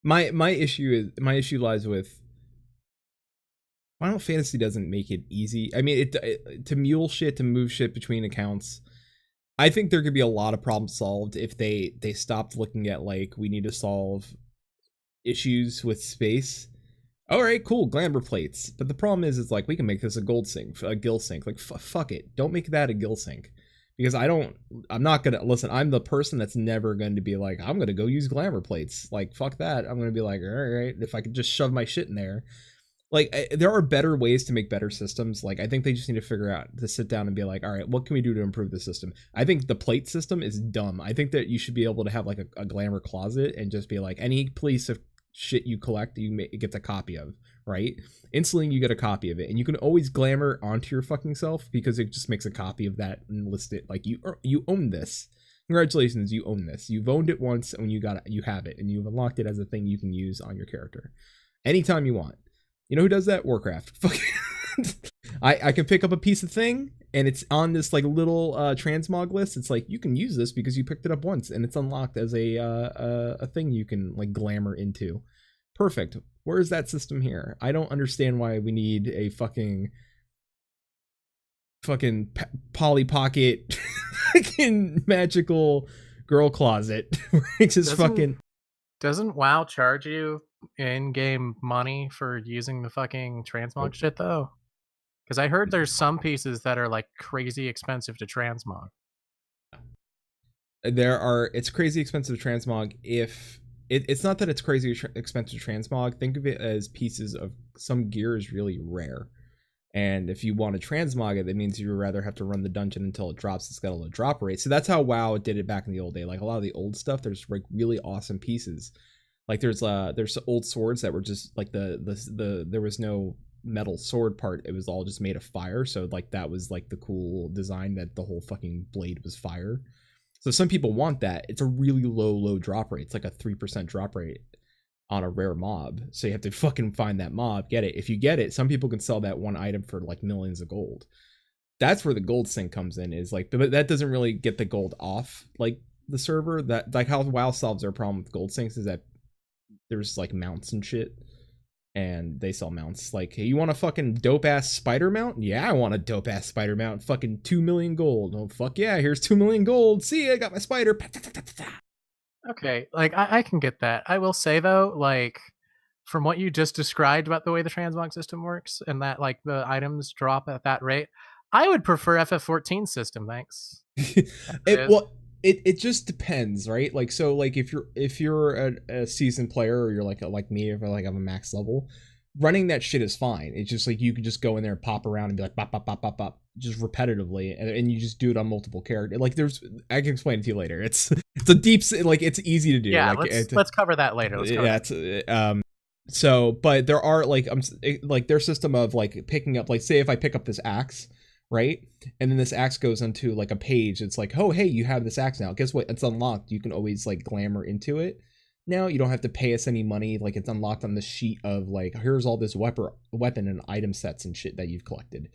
My issue lies with Final Fantasy doesn't make it easy. I mean, it to mule shit, to move shit between accounts. I think there could be a lot of problems solved if they stopped looking at like, we need to solve issues with space. All right, cool, glamour plates. But the problem is like, we can make this a gold sync, a gil sync. Like, fuck it, don't make that a gil sync. Because I'm not gonna, listen, I'm the person that's never going to be like, I'm gonna go use glamour plates. Like, fuck that. I'm gonna be like, all right, if I could just shove my shit in there. Like, there are better ways to make better systems. Like, I think they just need to figure out, to sit down and be like, all right, what can we do to improve the system? I think the plate system is dumb. I think that you should be able to have like a glamour closet and just be like, any piece of shit you collect, it gets a copy of, right? Instantly you get a copy of it, and you can always glamour onto your fucking self because it just makes a copy of that and list it like, you own this. Congratulations, you own this. You've owned it once, and you have it, and you've unlocked it as a thing you can use on your character anytime you want. You know who does that? Warcraft. I can pick up a piece of thing, and it's on this like little transmog list. It's like, you can use this because you picked it up once, and it's unlocked as a thing you can like glamour into. Perfect. Where is that system here? I don't understand why we need a fucking Polly Pocket fucking magical girl closet. It's just Doesn't WoW charge you in-game money for using the fucking transmog shit though? Because I heard there's some pieces that are like crazy expensive to transmog. It's crazy expensive to transmog if it's not that it's crazy expensive to transmog. Think of it as pieces of some gear is really rare, and if you want to transmog it, that means you would rather have to run the dungeon until it drops. It's got a low drop rate. So that's how WoW did it back in the old day. Like a lot of the old stuff, there's like really awesome pieces. Like there's old swords that were just like there was no metal sword part. It was all just made of fire. So like that was like the cool design, that the whole fucking blade was fire. So some people want that. It's a really low drop rate. It's like a 3% drop rate on a rare mob. So you have to fucking find that mob, get it. If you get it, some people can sell that one item for like millions of gold. That's where the gold sync comes in, is like, but that doesn't really get the gold off like the server. That like how WoW solves their problem with gold syncs is that there's like mounts and shit, and they sell mounts. Like, hey, you want a fucking dope ass spider mount? Yeah, I want a dope ass spider mount. Fucking 2 million gold. Oh fuck yeah, here's 2 million gold. See, I got my spider. Okay, like I can get that. I will say though, like from what you just described about the way the transmog system works and that like the items drop at that rate, I would prefer FF14 system. Thanks. It just depends, right? Like, so like if you're a seasoned player, or you're like me, if I like have a max level, running that shit is fine. It's just like you can just go in there and pop around and be like bop bop bop bop bop just repetitively, and you just do it on multiple characters. Like I can explain it to you later. It's a deep, like it's easy to do. Yeah, like, let's cover that later. So but there are like like their system of like picking up, like say if I pick up this axe, right, and then this axe goes onto like a page, it's like, oh hey, you have this axe now, guess what, it's unlocked. You can always like glamour into it now. You don't have to pay us any money. Like it's unlocked on the sheet of like, here's all this weapon and item sets and shit that you've collected,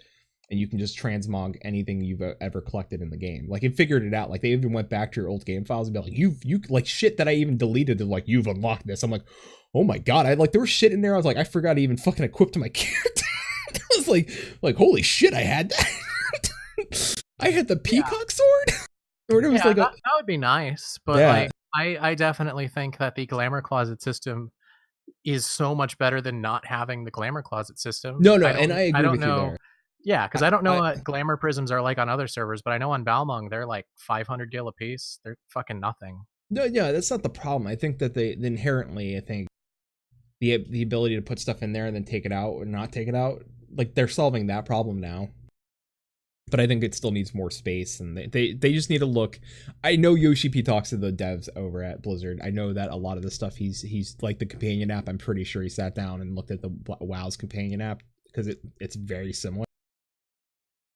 and you can just transmog anything you've ever collected in the game. Like it figured it out. Like they even went back to your old game files and be like, you like shit that I even deleted, they're like, you've unlocked this. I'm like, oh my god, I like there was shit in there I was like, I forgot to even fucking equip to my character. I was like holy shit, I had that. I had the peacock sword. Or it was like that would be nice, but like I definitely think that the glamour closet system is so much better than not having the glamour closet system. No, and I agree with you there. Yeah, because I don't know what glamour prisms are like on other servers, but I know on Balmung they're like 500 gil a piece. They're fucking nothing. No, yeah, that's not the problem. I think that they inherently, I think the ability to put stuff in there and then take it out or not take it out, like they're solving that problem now. But I think it still needs more space, and they just need to look. I know Yoshi P talks to the devs over at Blizzard. I know that a lot of the stuff he's like the companion app. I'm pretty sure he sat down and looked at the WoW's companion app because it's very similar.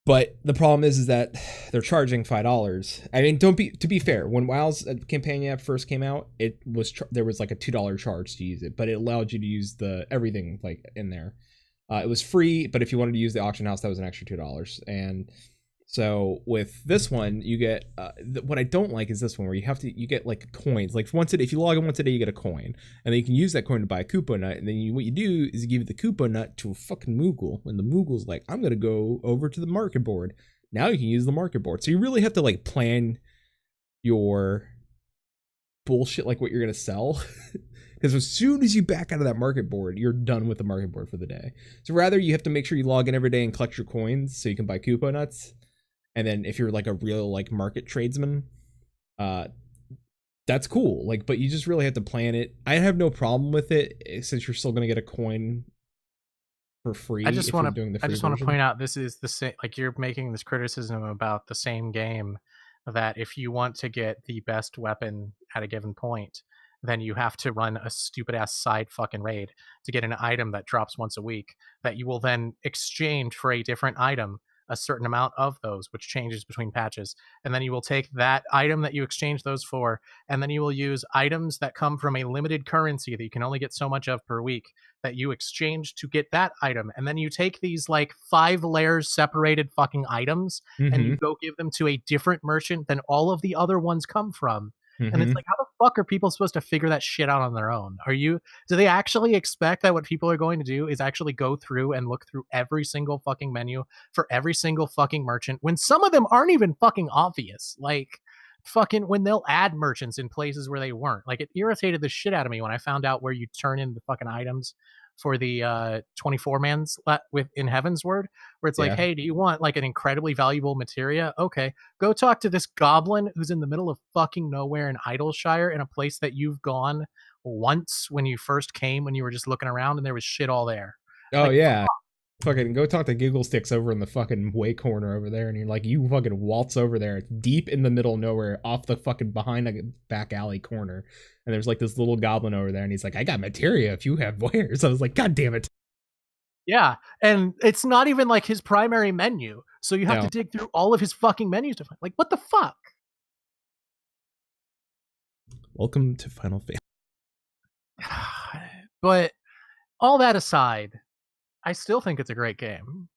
But the problem is that they're charging $5. I mean, to be fair, when WoW's companion app first came out, it was there was like a $2 charge to use it, but it allowed you to use the everything like in there. It was free, but if you wanted to use the auction house, that was an extra $2. And So with this one, you get what I don't like is this one where you get like coins. Like if you log in once a day, you get a coin, and then you can use that coin to buy a Koopa nut. And then what you do is you give the Koopa nut to a fucking Moogle, and the Moogle's like, I'm gonna go over to the market board. Now you can use the market board. So you really have to like plan your bullshit, like what you're gonna sell. Because as soon as you back out of that market board, you're done with the market board for the day. So rather, you have to make sure you log in every day and collect your coins so you can buy Koopa nuts. And then if you're like a real like market tradesman, that's cool. Like, but you just really have to plan it. I have no problem with it since you're still gonna get a coin for free. I just want to point out this is the same. Like, you're making this criticism about the same game, that if you want to get the best weapon at a given point, then you have to run a stupid ass side fucking raid to get an item that drops once a week that you will then exchange for a different item, a certain amount of those, which changes between patches. And then you will take that item that you exchange those for, and then you will use items that come from a limited currency that you can only get so much of per week that you exchange to get that item. And then you take these like 5 layers separated fucking items and you go give them to a different merchant than all of the other ones come from. And it's like, how the fuck are people supposed to figure that shit out on their own? Do they actually expect that what people are going to do is actually go through and look through every single fucking menu for every single fucking merchant when some of them aren't even fucking obvious? Like, fucking when they'll add merchants in places where they weren't. Like, it irritated the shit out of me when I found out where you turn in the fucking items for the 24 mans in Heavensward, where it's like, hey, do you want like an incredibly valuable materia? Okay, go talk to this goblin who's in the middle of fucking nowhere in Idleshire, in a place that you've gone once when you first came, when you were just looking around and there was shit all there. Oh, like, yeah. Fucking go talk to Giggle Sticks over in the fucking way corner over there, and you're like, you fucking waltz over there. It's deep in the middle of nowhere, off the fucking behind a back alley corner, and there's like this little goblin over there, and he's like, I got materia if you have wares. I was like, God damn it. Yeah, and it's not even like his primary menu, so you have to dig through all of his fucking menus to find, like, what the fuck? Welcome to Final Fantasy. But all that aside, I still think it's a great game.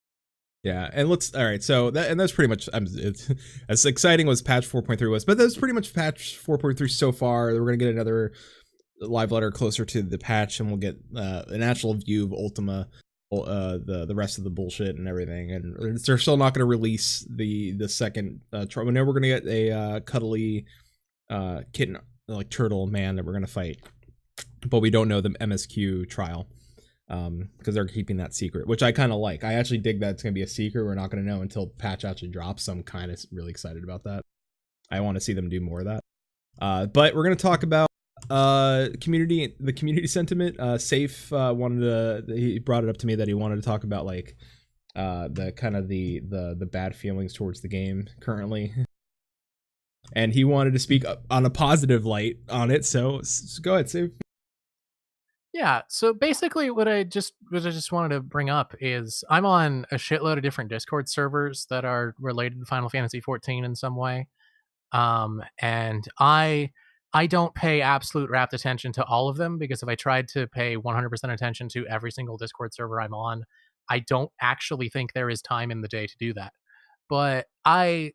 Yeah, and all right, so that's pretty much, it's as exciting as patch 4.3 was, but that's pretty much patch 4.3 so far. We're going to get another live letter closer to the patch, and we'll get an actual view of Ultima, the rest of the bullshit and everything, and they're still not going to release the second trial. We know we're going to get a cuddly kitten, like turtle man that we're going to fight, but we don't know the MSQ trial. Because they're keeping that secret, which I kind of like. I actually dig that it's going to be a secret. We're not going to know until patch actually drops, so I'm kind of really excited about that. I want to see them do more of that. But we're going to talk about the community sentiment. Safe he brought it up to me that he wanted to talk about like the kind of the bad feelings towards the game currently. And he wanted to speak on a positive light on it, so go ahead, Safe. Yeah, so basically what I just wanted to bring up is I'm on a shitload of different Discord servers that are related to Final Fantasy XIV in some way. And I don't pay absolute rapt attention to all of them, because if I tried to pay 100% attention to every single Discord server I'm on, I don't actually think there is time in the day to do that. But I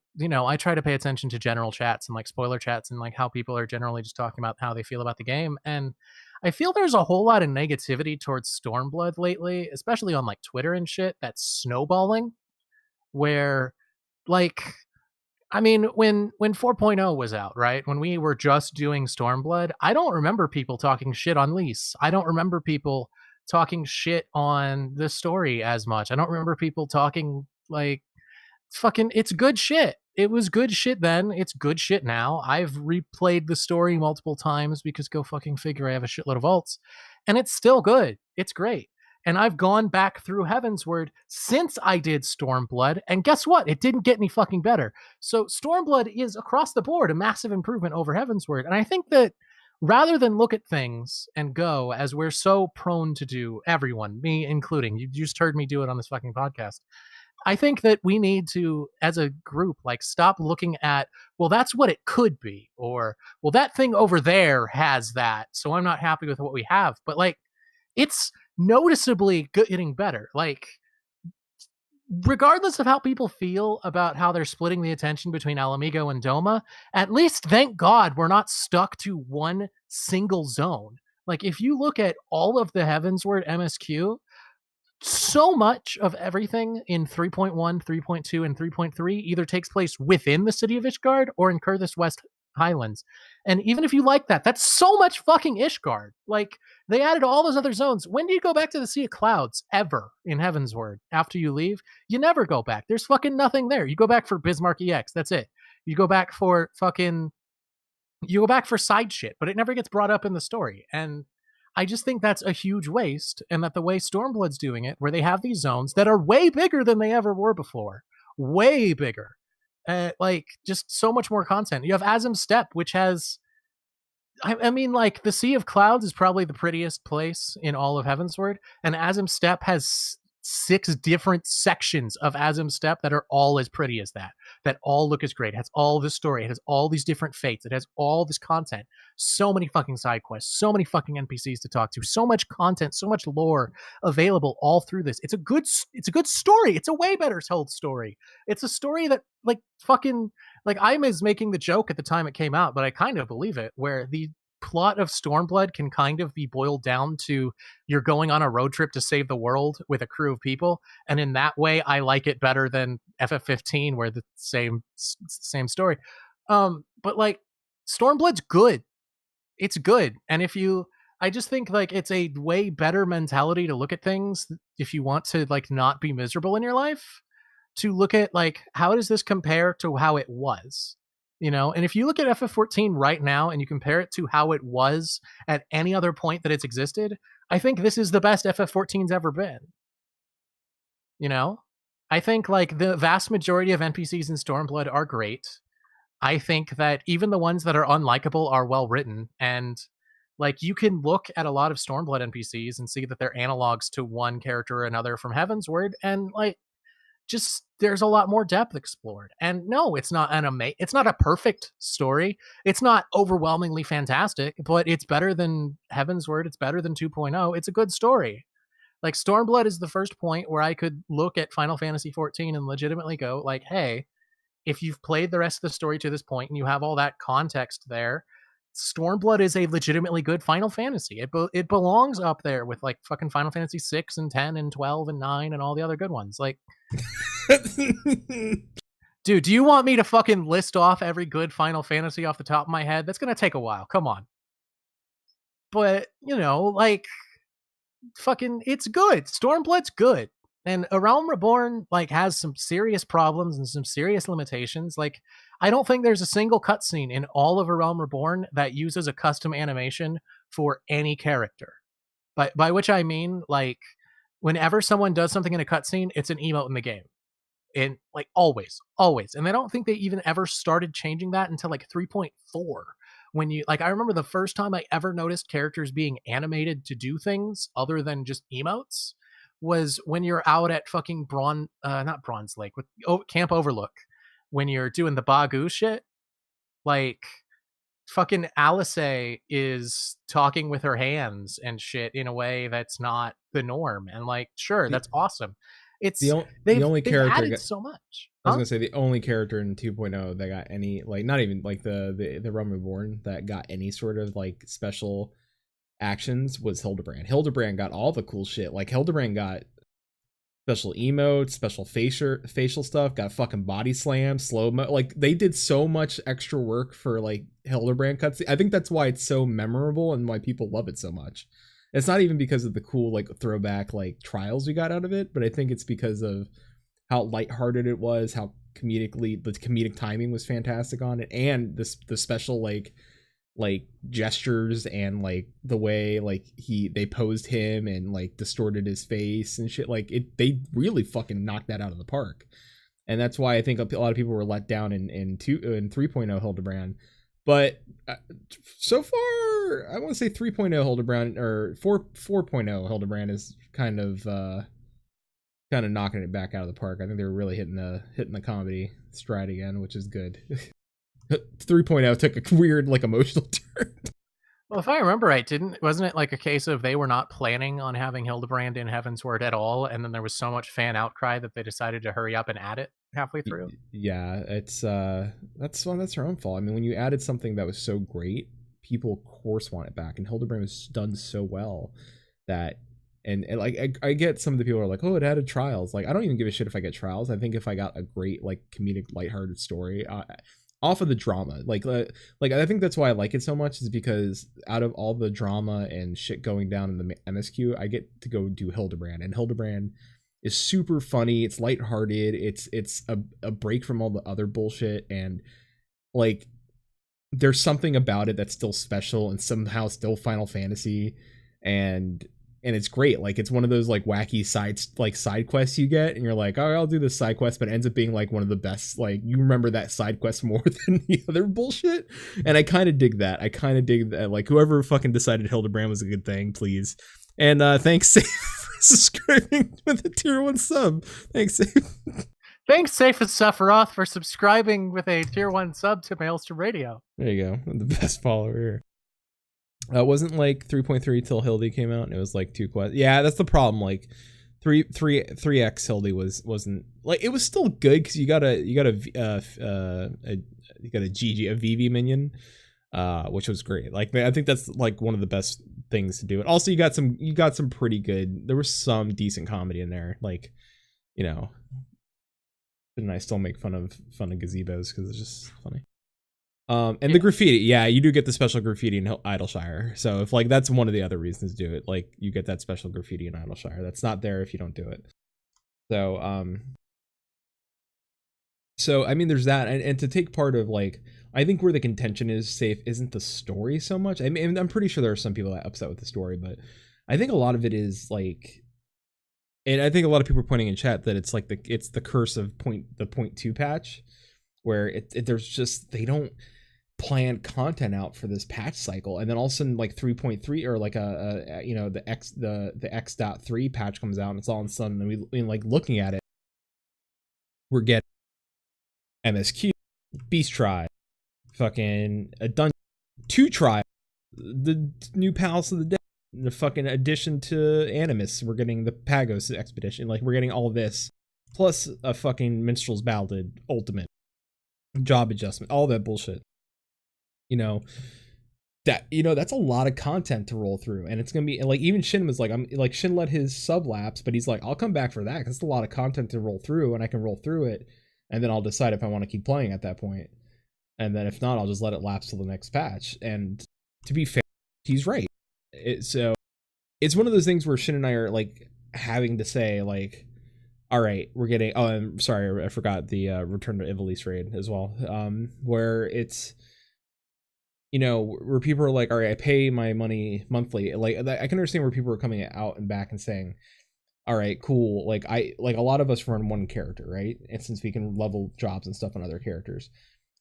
try to pay attention to general chats and like spoiler chats and like how people are generally just talking about how they feel about the game. And I feel there's a whole lot of negativity towards Stormblood lately, especially on like Twitter and shit, that's snowballing, where like, I mean, when 4.0 was out, right? When we were just doing Stormblood, I don't remember people talking shit on Lyse. I don't remember people talking shit on the story as much. I don't remember people talking like, fucking, it's good shit. It was good shit then. It's good shit now. I've replayed the story multiple times because go fucking figure, I have a shitload of vaults, and it's still good. It's great. And I've gone back through Heavensward since I did Stormblood, and guess what? It didn't get any fucking better. So Stormblood is across the board a massive improvement over Heavensward. And I think that rather than look at things and go, as we're so prone to do, everyone, me including, you just heard me do it on this fucking podcast, I think that we need to, as a group, like stop looking at, well, that's what it could be, or, well, that thing over there has that, so I'm not happy with what we have. But like, it's noticeably getting better. Like, regardless of how people feel about how they're splitting the attention between Alamigo and Doma, at least thank God we're not stuck to one single zone. Like, if you look at all of the Heavensward MSQ, so much of everything in 3.1, 3.2, and 3.3 either takes place within the city of Ishgard or in Kurthus West Highlands. And even if you like that, that's so much fucking Ishgard. Like, they added all those other zones. When do you go back to the Sea of Clouds ever in Heavensward after you leave? You never go back. There's fucking nothing there. You go back for Bismarck EX. That's it. You go back for side shit, but it never gets brought up in the story. And I just think that's a huge waste, and that the way Stormblood's doing it, where they have these zones that are way bigger than they ever were before, way bigger, like just so much more content. You have Azim Steppe, which has, I mean, like the Sea of Clouds is probably the prettiest place in all of Heavensward, and Azim Steppe has 6 different sections of Azim Steppe that are all as pretty as that all look as great. It has all this story. It has all these different fates. It has all this content. So many fucking side quests, so many fucking NPCs to talk to, so much content, so much lore available all through this. It's a good story. It's a way better told story. It's a story that like fucking, like I was making the joke at the time it came out, but I kind of believe it, where the plot of Stormblood can kind of be boiled down to you're going on a road trip to save the world with a crew of people, and in that way I like it better than FF15 where the same story. But like Stormblood's good. It's good. And I just think like it's a way better mentality to look at things if you want to like not be miserable in your life, to look at like how does this compare to how it was. You know, and if you look at FF14 right now and you compare it to how it was at any other point that it's existed, I think this is the best FF14's ever been. You know, I think like the vast majority of NPCs in Stormblood are great. I think that even the ones that are unlikable are well written, and like you can look at a lot of Stormblood NPCs and see that they're analogs to one character or another from Heavensward, and like just there's a lot more depth explored. And no, it's not it's not a perfect story. It's not overwhelmingly fantastic, but it's better than Heavensward. It's better than 2.0. It's a good story. Like Stormblood is the first point where I could look at Final Fantasy 14 and legitimately go like, hey, if you've played the rest of the story to this point and you have all that context there, Stormblood is a legitimately good Final Fantasy. It belongs up there with like fucking Final Fantasy 6 and 10 and 12 and 9 and all the other good ones. Like, dude, do you want me to fucking list off every good Final Fantasy off the top of my head? That's gonna take a while. Come on. But, you know, like, fucking, it's good. Stormblood's good. And A Realm Reborn like has some serious problems and some serious limitations. Like, I don't think there's a single cutscene in all of A Realm Reborn that uses a custom animation for any character. By which I mean, like, whenever someone does something in a cutscene, it's an emote in the game. And like always. And I don't think they even ever started changing that until like 3.4. When you like, I remember the first time I ever noticed characters being animated to do things other than just emotes was when you're out at fucking not Bronze Lake, with Camp Overlook, when you're doing the Bagu shit. Like, fucking Alice is talking with her hands and shit in a way that's not the norm. And like, sure, that's awesome. It's the only character added so much. I was gonna say the only character in 2.0 that got any, like, not even like the Realm Reborn that got any sort of like special actions was Hildebrand. Hildebrand got all the cool shit. Like, Hildebrand got special emotes, special facial stuff, got fucking body slam, slow-mo. Like, they did so much extra work for like Hildebrand cutscene. I think that's why it's so memorable and why people love it so much. It's not even because of the cool like throwback like trials we got out of it, but I think it's because of how lighthearted it was, how the comedic timing was fantastic on it, and the special like gestures and like the way like they posed him and like distorted his face and shit. Like, they really fucking knocked that out of the park. And that's why I think a lot of people were let down in 3.0 Hildebrand. But so far, I want to say 3.0 Hildebrand or 4.0 Hildebrand is kind of knocking it back out of the park. I think they were really hitting the comedy stride again, which is good. 3.0 took a weird like emotional turn. Well, if I remember right, wasn't it like a case of they were not planning on having Hildebrand in Heavensward at all, and then there was so much fan outcry that they decided to hurry up and add it halfway through? Yeah, it's that's her own fault. I mean, when you added something that was so great, people of course want it back, and Hildebrand was done so well that and like I get some of the people are like, oh, it added trials. Like, I don't even give a shit if I get trials. I think if I got a great like comedic lighthearted story off of the drama, like I think that's why I like it so much, is because out of all the drama and shit going down in the MSQ, I get to go do Hildebrand, and Hildebrand is super funny. It's lighthearted. It's a break from all the other bullshit, and like there's something about it that's still special and somehow still Final Fantasy, and it's great. Like, it's one of those like wacky side quests you get, and you're like, oh, I'll do this side quest, but it ends up being like one of the best. Like, you remember that side quest more than the other bullshit, and I kind of dig that. Like, whoever fucking decided Hildebrand was a good thing, please. And thanks, Safe, for subscribing with a tier 1 sub. Thanks, Safe. Thanks, Safe and Sephiroth, for subscribing with a tier 1 sub to Maelstrom Radio. There you go. I'm the best follower here. It wasn't like 3.3 till Hildy came out, and it was like 2 quests. Yeah, that's the problem. Like 3x Hildy wasn't like, it was still good because you got a VV minion, which was great. Like, I think that's like one of the best things to do. And also you got some pretty good. There was some decent comedy in there. Like, you know, and I still make fun of gazebos because it's just funny. And the graffiti, yeah, you do get the special graffiti in Idleshire. So if like that's one of the other reasons to do it, like you get that special graffiti in Idleshire. That's not there if you don't do it. So I mean, there's that, and to take part of, like, I think where the contention is, Safe, isn't the story so much. I mean, I'm pretty sure there are some people that are upset with the story, but I think a lot of it is like, and I think a lot of people are pointing in chat that it's like it's the curse of the 0.2 patch, where there's just, they don't plan content out for this patch cycle, and then all of a sudden like 3.3 or like the X.3 patch comes out, and it's all of a sudden, and we like looking at it, we're getting MSQ, Beast Tribe, fucking a dungeon, 2 trials, the new Palace of the Dead, the fucking addition to Animus, we're getting the Pagos expedition, like we're getting all this, plus a fucking Minstrel's Ballad Ultimate, job adjustment, all that bullshit. That's a lot of content to roll through, and it's gonna be like, even Shin was like, Shin let his sub lapse, but he's like, I'll come back for that because it's a lot of content to roll through, and I can roll through it, and then I'll decide if I want to keep playing at that point, and then if not, I'll just let it lapse till the next patch. And to be fair, he's right. So it's one of those things where Shin and I are like having to say like, all right, we're getting, oh, I'm sorry, I forgot the Return to Ivalice raid as well, where it's, where people are like, all right, I pay my money monthly. Like, I can understand where people are coming out and back and saying, all right, cool. Like, a lot of us run one character, right? And since we can level jobs and stuff on other characters,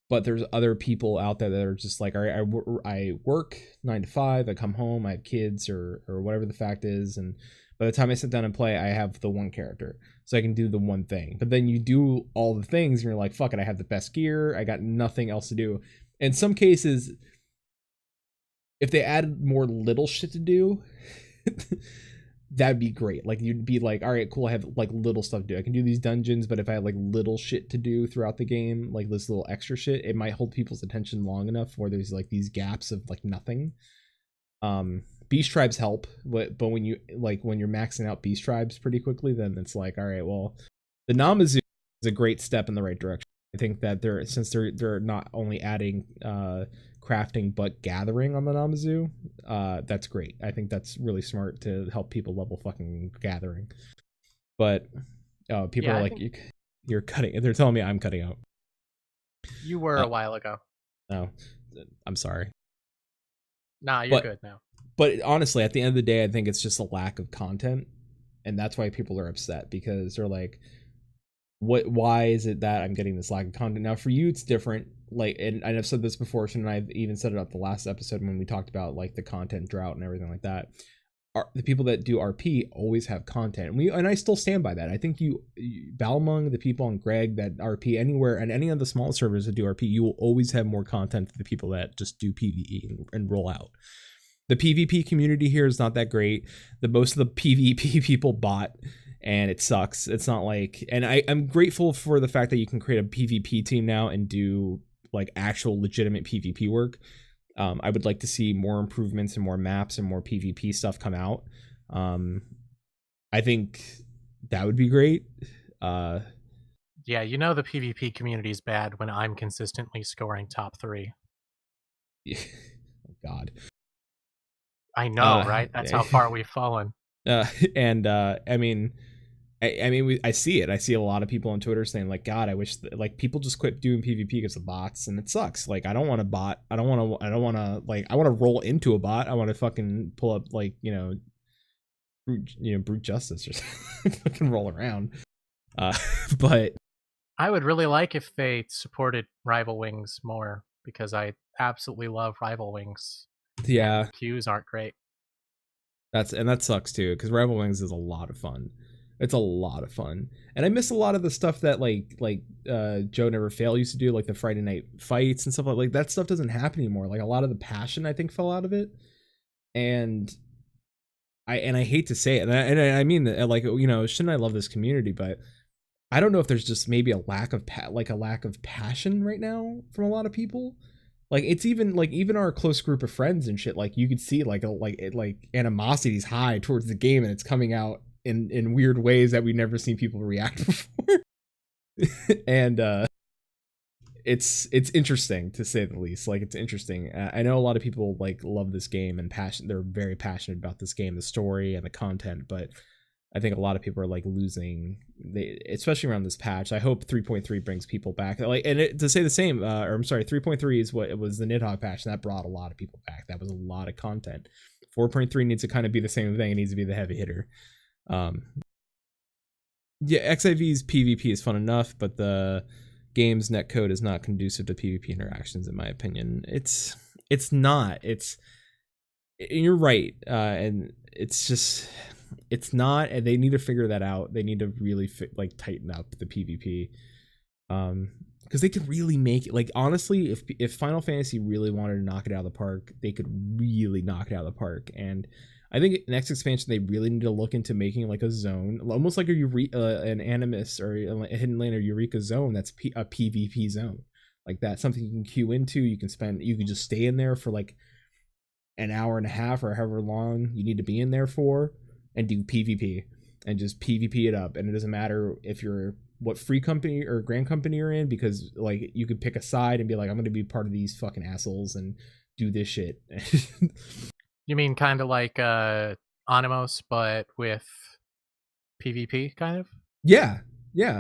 but there's other people out there that are just like, all right, I work 9 to 5, I come home, I have kids or whatever the fact is, and by the time I sit down and play, I have the one character, so I can do the one thing. But then you do all the things, and you're like, fuck it, I have the best gear, I got nothing else to do. In some cases, if they added more little shit to do, that'd be great. Like, you'd be like, all right, cool, I have like little stuff to do. I can do these dungeons, but if I had like little shit to do throughout the game, like this little extra shit, it might hold people's attention long enough where there's like these gaps of like nothing. Beast tribes help, but when you're maxing out beast tribes pretty quickly, then it's like, all right, well, the Namazu is a great step in the right direction. I think that since they're not only adding crafting but gathering on the Namazu, that's great. I think that's really smart to help people level fucking gathering. But people are like, you're cutting. They're telling me I'm cutting out. You were a while ago. No, I'm sorry. Nah, you're good now. But honestly, at the end of the day, I think it's just a lack of content, and that's why people are upset, because they're like, why is it that I'm getting this lack of content? Now for you, it's different. Like, and I've said this before, and I've even said it up the last episode when we talked about like the content drought and everything like that. The people that do RP always have content, and I still stand by that. I think Balmung, the people on Greg that RP anywhere, and any of the small servers that do RP, you will always have more content than the people that just do PvE and roll out. The PvP community here is not that great. Most of the PvP people bot, and it sucks. It's not like, and I'm grateful for the fact that you can create a PvP team now and do like actual legitimate PvP work. I would like to see more improvements and more maps and more PvP stuff come out. I think that would be great. Yeah, you know the PvP community is bad when I'm consistently scoring top 3. Oh God. I know, right? That's how far we've fallen. And I mean, I see it. I see a lot of people on Twitter saying like, God, I wish like people just quit doing PvP because of bots, and it sucks. Like, I don't want to bot. I want to roll into a bot. I want to fucking pull up like, brute justice or something. Fucking roll around. But I would really like if they supported Rival Wings more, because I absolutely love Rival Wings. Yeah, queues aren't great. That sucks too, because Rival Wings is a lot of fun. It's a lot of fun, and I miss a lot of the stuff that like Joe Never Fail used to do, like the Friday night fights and stuff like that. Stuff doesn't happen anymore. Like a lot of the passion, I think, fell out of it, and I hate to say it, and I mean that, like, shouldn't I love this community, but I don't know if there's just maybe a lack of passion right now from a lot of people. Like, it's even our close group of friends and shit, like you could see like animosity's high towards the game, and it's coming out in weird ways that we've never seen people react before. And it's interesting, to say the least. Like, it's interesting. I know a lot of people like love this game and they're very passionate about this game, the story and the content, but I think a lot of people are like losing, especially around this patch. I hope 3.3 brings people back. Like, and to say the same, 3.3 is what it was, the Nidhogg patch, and that brought a lot of people back. That was a lot of content. 4.3 needs to kind of be the same thing. It needs to be the heavy hitter. Yeah, XIV's PvP is fun enough, but the game's netcode is not conducive to PvP interactions, in my opinion. It's not. You're right, and it's not, and they need to figure that out. They need to really tighten up the PvP, because they could really make it, like, honestly, if Final Fantasy really wanted to knock it out of the park, they could really knock it out of the park. And I think next expansion they really need to look into making like a zone, almost like an Animus or a Hidden Lane or Eureka zone that's a PvP zone, like that, something you can queue into. You can just stay in there for like an hour and a half or however long you need to be in there for, and do PvP and just PvP it up. And it doesn't matter if you're what free company or grand company you're in, because like you could pick a side and be like, I'm going to be part of these fucking assholes and do this shit. You mean kind of like Animos, but with PvP, kind of? Yeah,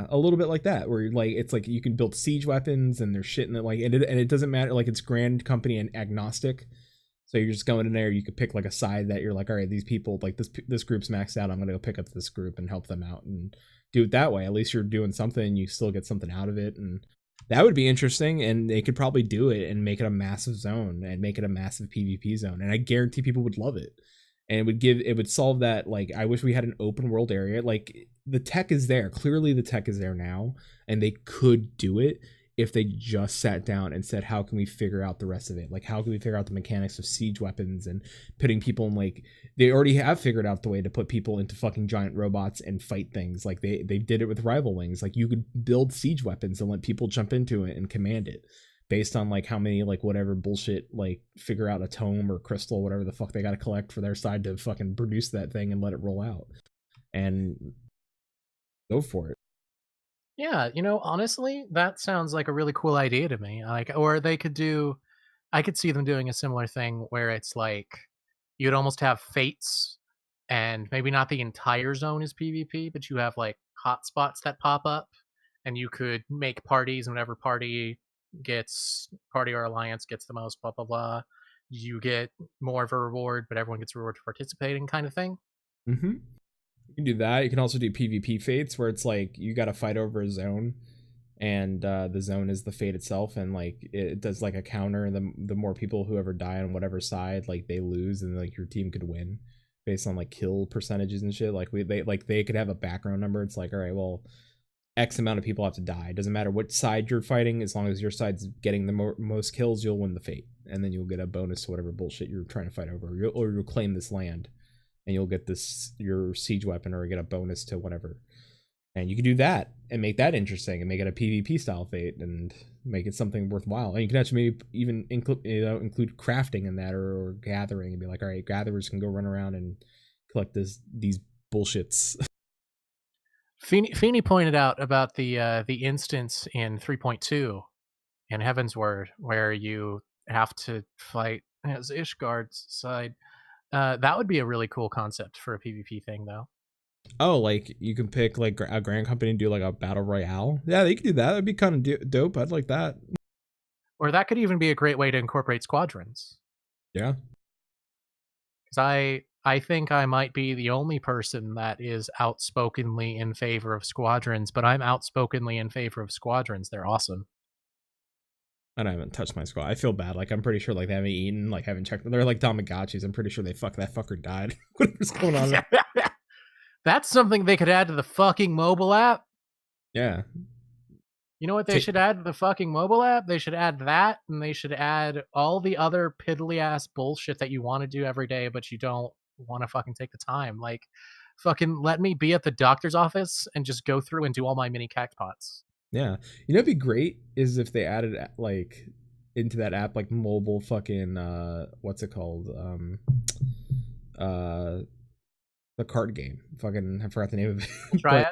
a little bit like that, where like it's like you can build siege weapons and there's shit in it, like, and it doesn't matter, like it's grand company and agnostic. So you're just going in there, you could pick like a side that you're like, all right, these people, like this group's maxed out, I'm gonna go pick up this group and help them out and do it that way. At least you're doing something, you still get something out of it, and that would be interesting. And they could probably do it and make it a massive zone and make it a massive PvP zone, and I guarantee people would love it. And it would solve that, like, I wish we had an open world area. Like, the tech is there, clearly the tech is there now, and they could do it if they just sat down and said, how can we figure out the rest of it? Like, how can we figure out the mechanics of siege weapons and putting people in, like, they already have figured out the way to put people into fucking giant robots and fight things. Like, they did it with Rival Wings. Like, you could build siege weapons and let people jump into it and command it based on like how many, like, whatever bullshit, like figure out a tome or crystal, whatever the fuck they got to collect for their side to fucking produce that thing and let it roll out and go for it. Yeah, honestly, that sounds like a really cool idea to me. Like, or I could see them doing a similar thing where it's like you'd almost have fates, and maybe not the entire zone is PvP, but you have like hotspots that pop up, and you could make parties, and whatever party or alliance gets the most, blah blah blah, you get more of a reward, but everyone gets a reward for participating, kind of thing. Mm-hmm. You can do that. You can also do PvP fates, where it's like you got to fight over a zone, and the zone is the fate itself, and like it does like a counter, and the more people who ever die on whatever side, like they lose, and like your team could win based on like kill percentages and shit. Like they could have a background number. It's like, all right, well, X amount of people have to die. It doesn't matter what side you're fighting, as long as your side's getting the most kills, you'll win the fate, and then you'll get a bonus to whatever bullshit you're trying to fight over, or you'll claim this land, and you'll get your siege weapon, or get a bonus to whatever. And you can do that and make that interesting, and make it a PvP style fate, and make it something worthwhile. And you can actually maybe even include crafting in that, or gathering, and be like, all right, gatherers can go run around and collect these bullshits. Feeney pointed out about the instance in 3.2 in Heavensward where you have to fight as Ishgard's side. That would be a really cool concept for a PvP thing, though. Oh, like you can pick like a Grand Company and do like a battle royale. Yeah, they could do that. That'd be kind of dope. I'd like that. Or that could even be a great way to incorporate squadrons. Yeah. Because I think I might be the only person that is outspokenly in favor of squadrons, but I'm outspokenly in favor of squadrons. They're awesome. And I haven't touched my squad. I feel bad. Like, I'm pretty sure like they haven't eaten, like haven't checked. They're like Tamagotchis. I'm pretty sure that fucker died. Whatever's going on. That's something they could add to the fucking mobile app. Yeah. You know what they should add to the fucking mobile app? They should add that, and they should add all the other piddly ass bullshit that you want to do every day, but you don't want to fucking take the time. Like, fucking let me be at the doctor's office and just go through and do all my mini cactpots. Yeah. You know what'd be great is if they added like into that app like mobile fucking what's it called? The card game. Fucking I forgot the name of it. Triad?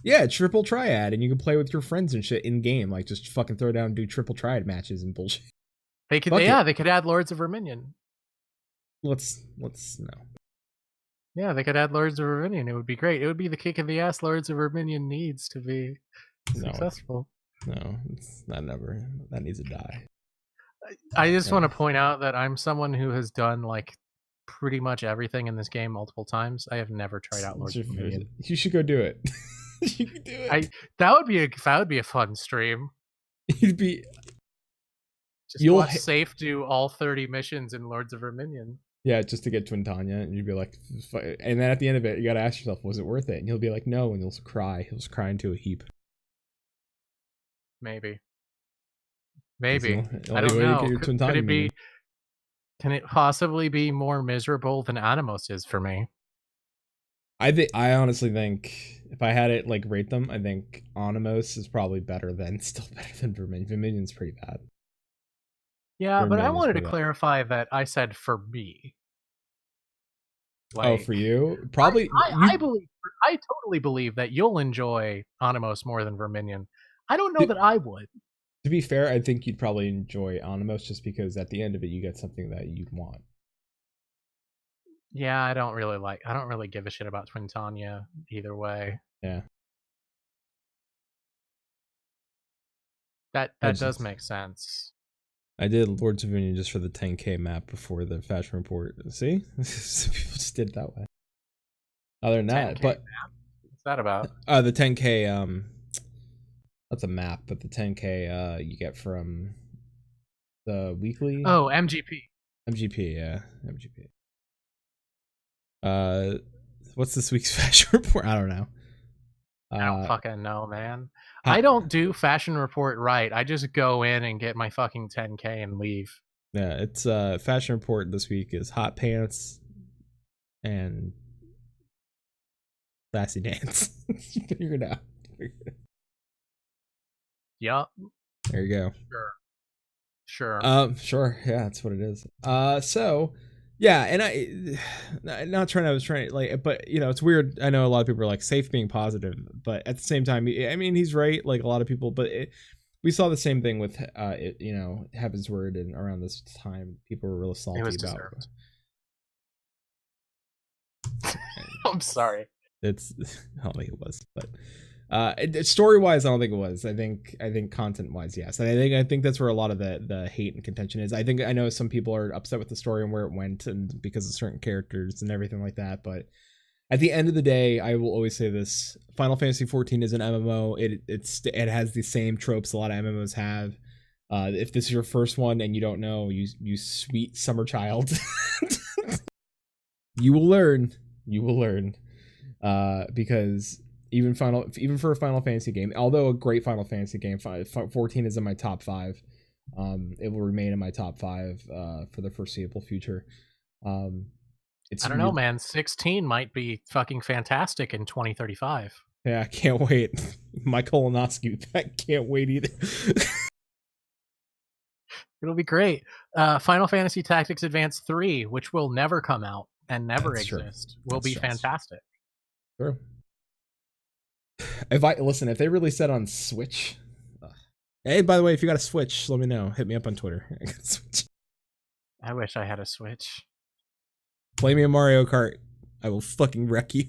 Yeah, triple triad, and you can play with your friends and shit in game, like just fucking throw down and do triple triad matches and bullshit. They could they could add Lords of Verminion. Let's no. Yeah, they could add Lords of Verminion. It would be great. It would be the kick in the ass Lords of Verminion needs to be successful. No, that needs to die. I just want to point out that I'm someone who has done like pretty much everything in this game multiple times. I have never tried out Lords of Verminion. You should go do it. You could do it. That would be a fun stream. You'd be watch Safe do all 30 missions in Lords of Verminion. Yeah, just to get Twin Tanya, and you'd be like, and then at the end of it, you gotta ask yourself, was it worth it? And he'll be like, no, and he'll cry. He'll just cry into a heap. Maybe. I don't know. Can it possibly be more miserable than Animos is for me? I honestly think if I had it like rate them, I think Animos is probably still better than Verminion. Verminion's pretty bad. Yeah, but I wanted to clarify that I said for me. Like, for you? Probably. I totally believe that you'll enjoy Animos more than Verminion. I don't know that I would. To be fair, I think you'd probably enjoy Animos just because at the end of it, you get something that you'd want. Yeah, I don't really give a shit about Twin Tanya either way. Yeah. That does make sense. I did Lords of Verminion just for the 10K map before the fashion report. See? Some people just did it that way. Other than that, but map? What's that about? The 10K that's a map, but the 10K you get from the weekly. Oh, MGP. MGP, yeah. MGP. What's this week's fashion report? I don't know. I don't fucking know, man. I don't do fashion report right. I just go in and get my fucking 10K and leave. Yeah, it's fashion report this week is hot pants and sassy dance. Figure it out. Yup. There you go. Sure. Sure. Yeah, that's what it is. So yeah, and I was trying to like, but you know, it's weird. I know a lot of people are like Safe being positive, but at the same time, I mean, he's right. Like a lot of people, but we saw the same thing with you know, Heavensward, and around this time, people were really salty about. Deserved. I'm sorry. I don't think it was, but story wise, I don't think it was. I think content wise, yes. And I think that's where a lot of the hate and contention is. I know some people are upset with the story and where it went, and because of certain characters and everything like that. But at the end of the day, I will always say this: Final Fantasy XIV is an MMO. It has the same tropes a lot of MMOs have. If this is your first one and you don't know, you sweet summer child, you will learn. Because even for a Final Fantasy game. Although a great Final Fantasy game, 14 is in my top 5. It will remain in my top 5 for the foreseeable future. I don't know, man. 16 might be fucking fantastic in 2035. Yeah, I can't wait. My colonoscopy, I can't wait either. It'll be great. Final Fantasy Tactics Advance 3, which will never come out and never exist, will be fantastic. True. If they release that on Switch. Hey, by the way, if you got a Switch, let me know. Hit me up on Twitter. I got a Switch. I wish I had a Switch. Play me a Mario Kart. I will fucking wreck you.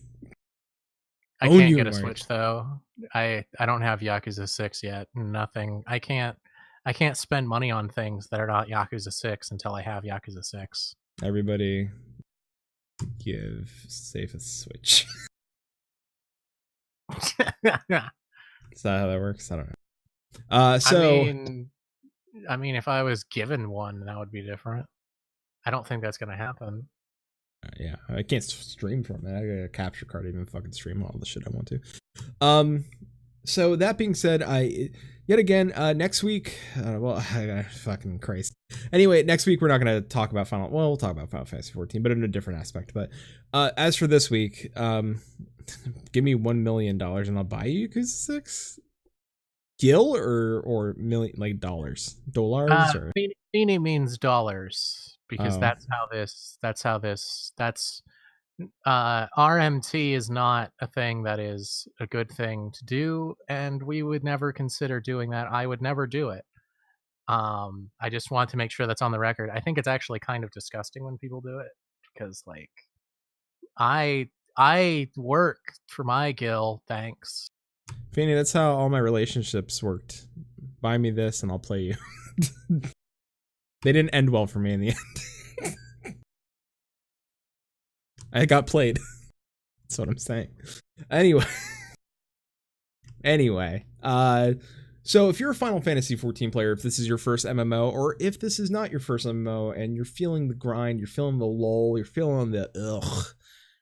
I can't get a Switch though. I don't have Yakuza 6 yet. Nothing. I can't spend money on things that are not Yakuza 6 until I have Yakuza 6. Everybody give Safe a Switch. Is that how that works? I don't know. I mean, if I was given one, that would be different. I don't think that's going to happen. Yeah, I can't stream from it. I got a capture card to even fucking stream all the shit I want to. So that being said, yet again, next week, fucking Christ. Anyway, next week we're not going to talk about we'll talk about Final Fantasy 14, but in a different aspect. But as for this week, give me $1 million and I'll buy you Yakuza 6. Gil or million, like dollars? Or Beanie means dollars. Because that's RMT is not a thing that is a good thing to do, and we would never consider doing that. I would never do it. I just want to make sure that's on the record. I think it's actually kind of disgusting when people do it, because like I work for my Gil, thanks. Fanny, that's how all my relationships worked. Buy me this and I'll play you. They didn't end well for me in the end. I got played. That's what I'm saying. Anyway. So if you're a Final Fantasy 14 player, if this is your first MMO, or if this is not your first MMO and you're feeling the grind, you're feeling the lull, you're feeling the ugh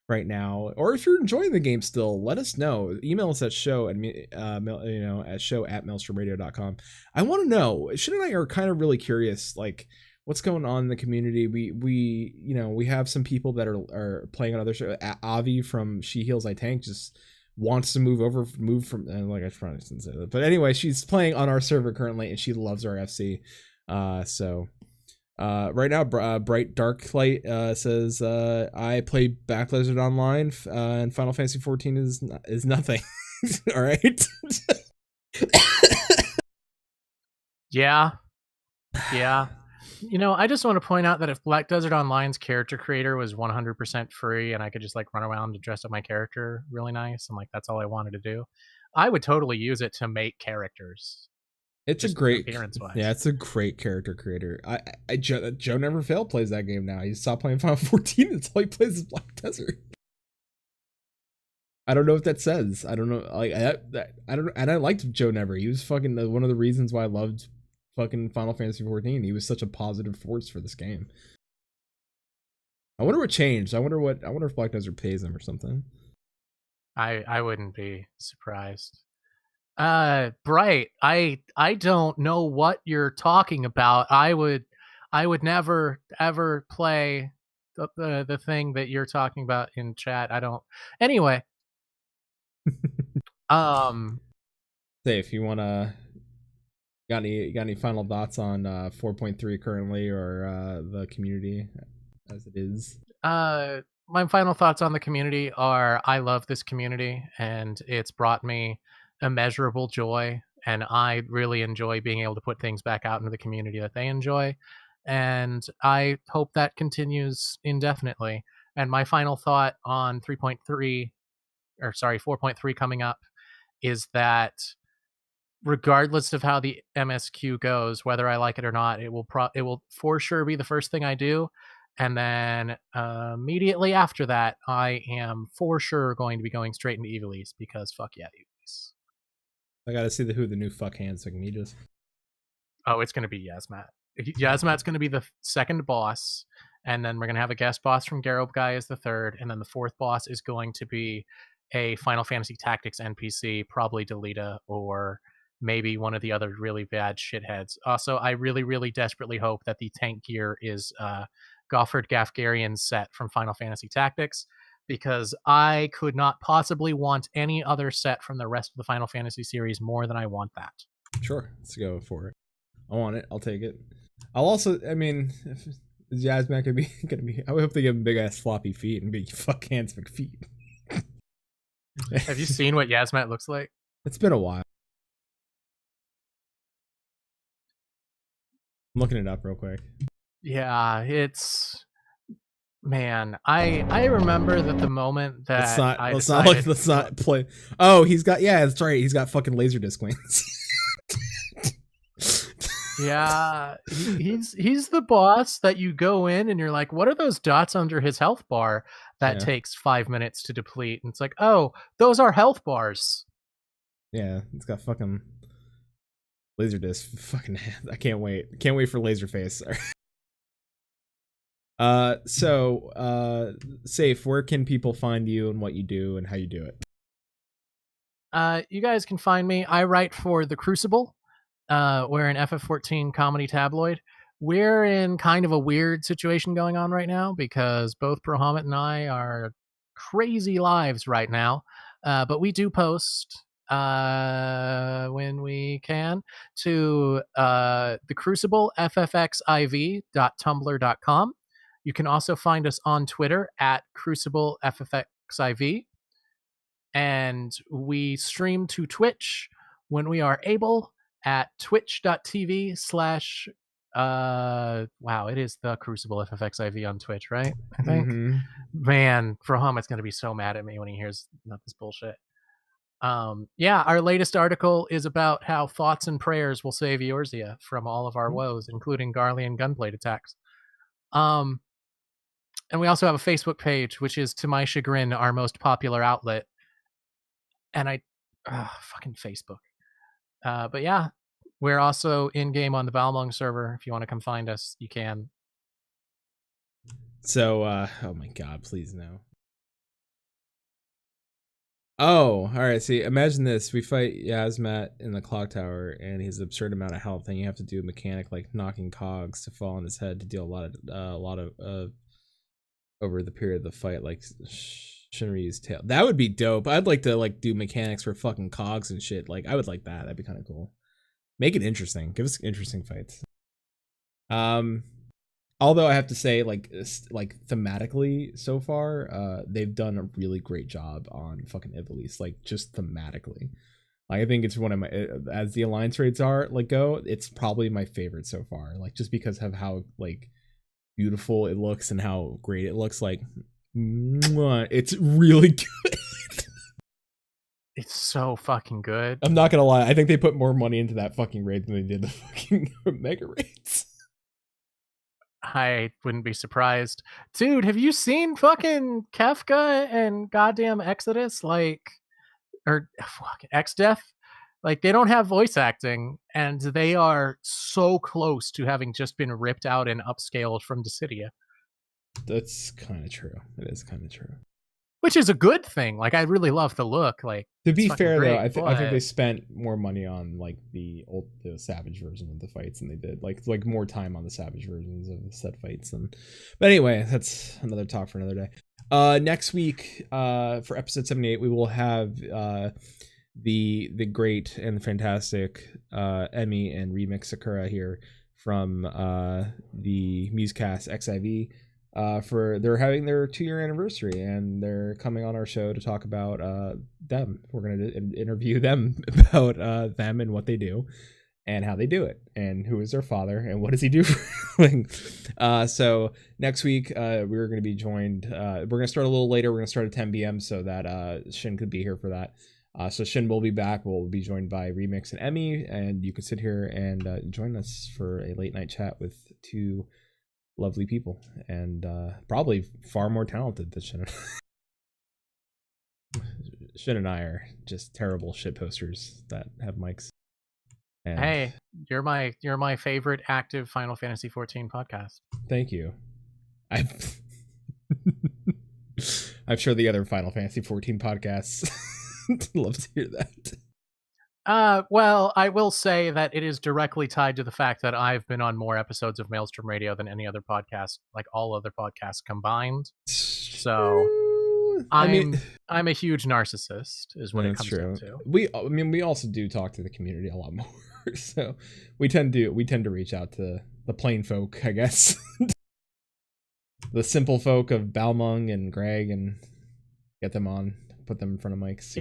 right now, or if you're enjoying the game still, let us know. Email us at show@maelstromradio.com. I want to know. Shin and I are kind of really curious, like what's going on in the community. We have some people that are playing on other shows. Avi from She Heals I Tank just wants to move from like I probably shouldn't say that, but anyway, she's playing on our server currently and she loves our FC. Right now, Bright Dark Light says, I play Backblizzard Online, and Final Fantasy 14 is nothing. All right. Yeah. I just want to point out that if Black Desert Online's character creator was 100% free and I could just like run around and dress up my character really nice and like that's all I wanted to do, I would totally use it to make characters. It's a great it's a great character creator. Joe Never Failed plays that game now. He stopped playing Final 14. That's all he plays is Black Desert. I don't know what that says. I don't know. Like I don't. And I liked Joe Never. He was fucking one of the reasons why I loved fucking Final Fantasy 14. He was such a positive force for this game. I wonder what changed. I wonder if Black Desert pays him or something. I wouldn't be surprised. Bright, I don't know what you're talking about. I would never ever play the thing that you're talking about in chat. I don't. Anyway. Safe, you wanna got any final thoughts on 4.3 currently, or the community as it is? My final thoughts on the community are I love this community and it's brought me immeasurable joy, and I really enjoy being able to put things back out into the community that they enjoy, and I hope that continues indefinitely. And my final thought on 4.3 coming up is that regardless of how the MSQ goes, whether I like it or not, it will for sure be the first thing I do. And then immediately after that, I am for sure going to be going straight into Ivalice, because fuck yeah, Ivalice. I gotta see who the new fuck hands can meet us. Oh, it's gonna be Yasmat. Yasmat's gonna be the second boss, and then we're gonna have a guest boss from Garrob Guy as the third, and then the fourth boss is going to be a Final Fantasy Tactics NPC, probably Delita, or maybe one of the other really bad shitheads. Also, I really, really desperately hope that the tank gear is Gofford Gafgarian's set from Final Fantasy Tactics, because I could not possibly want any other set from the rest of the Final Fantasy series more than I want that. Sure, let's go for it. I want it. I'll take it. I'll also, I mean, if Yasmat gonna be, I hope they give him big ass floppy feet and big fuck hands McFeet. Have you seen what Yasmat looks like? It's been a while. I'm looking it up real quick. Yeah, it's, man, I remember that the moment that let's not play. Oh, he's got, yeah, that's right. He's got fucking Laserdisc wings. Yeah, he's the boss that you go in and you're like, what are those dots under his health bar that takes 5 minutes to deplete? And it's like, oh, those are health bars. Yeah, it's got fucking Laserdisc. Fucking, I can't wait. Can't wait for Laserface. Safe, where can people find you and what you do and how you do it? You guys can find me. I write for The Crucible. We're an FF14 comedy tabloid. We're in kind of a weird situation going on right now because both Prohamet and I are crazy lives right now. But we do post when we can to The Crucible, ffxiv.tumblr.com. You can also find us on Twitter at Crucible FFXIV. And we stream to Twitch when we are able at twitch.tv/ wow, it is The Crucible FFXIV on Twitch, right? I think. Mm-hmm. Man, Prohamet's going to be so mad at me when he hears this bullshit. Yeah, our latest article is about how thoughts and prayers will save Eorzea from all of our woes, including Garlean gunblade attacks. And we also have a Facebook page, which is, to my chagrin, our most popular outlet. And fucking Facebook. But yeah, we're also in-game on the Balmung server. If you want to come find us, you can. So, oh my god, please no. Oh, alright, see, imagine this. We fight Yasmat in the clock tower, and his absurd amount of health, and you have to do a mechanic like knocking cogs to fall on his head to deal a lot of over the period of the fight, like Shinryu's tail. That would be dope. I'd like to do mechanics for fucking cogs and shit. Like, I would like that. That'd be kind of cool. Make it interesting. Give us interesting fights. Although I have to say, like thematically so far, they've done a really great job on fucking Ivalice, like just thematically. I think it's one of my, as the alliance rates are go, it's probably my favorite so far. Like, just because of how beautiful it looks and how great it looks. Like, it's really good. It's so fucking good. I'm not gonna lie, I think they put more money into that fucking raid than they did the fucking mega raids. I wouldn't be surprised. Dude, have you seen fucking Kefka and goddamn Exodus? Or X-Death? Like, they don't have voice acting, and they are so close to having just been ripped out and upscaled from Dissidia. That's kind of true. It is kind of true. Which is a good thing. Like, I really love the look. Like, to be fair, though, I think they spent more money on the Savage version of the fights than they did like more time on the Savage versions of the set fights. But anyway, that's another talk for another day. Next week, for episode 78, we will have the great and fantastic Emmy and Remix Sakura here from the Musecast XIV. They're having their 2-year anniversary, and they're coming on our show to talk about them. We're going to interview them about them and what they do and how they do it and who is their father and what does he do for a living. So next week we're going to be joined, we're going to start a little later. We're going to start at 10 p.m. so that Shin could be here for that. So Shin will be back. We'll be joined by Remix and Emmy, and you can sit here and join us for a late night chat with two lovely people, and probably far more talented than Shin. Shin and I are just terrible shit posters that have mics. And hey, you're my favorite active Final Fantasy 14 podcast. Thank you. I'm sure the other Final Fantasy 14 podcasts love to hear that. Well, I will say that it is directly tied to the fact that I've been on more episodes of Maelstrom Radio than any other podcast, like all other podcasts combined. So I'm a huge narcissist, is what it comes down to. We also do talk to the community a lot more, so we tend to reach out to the plain folk, I guess, the simple folk of Balmung and Greg, and get them on, put them in front of mics.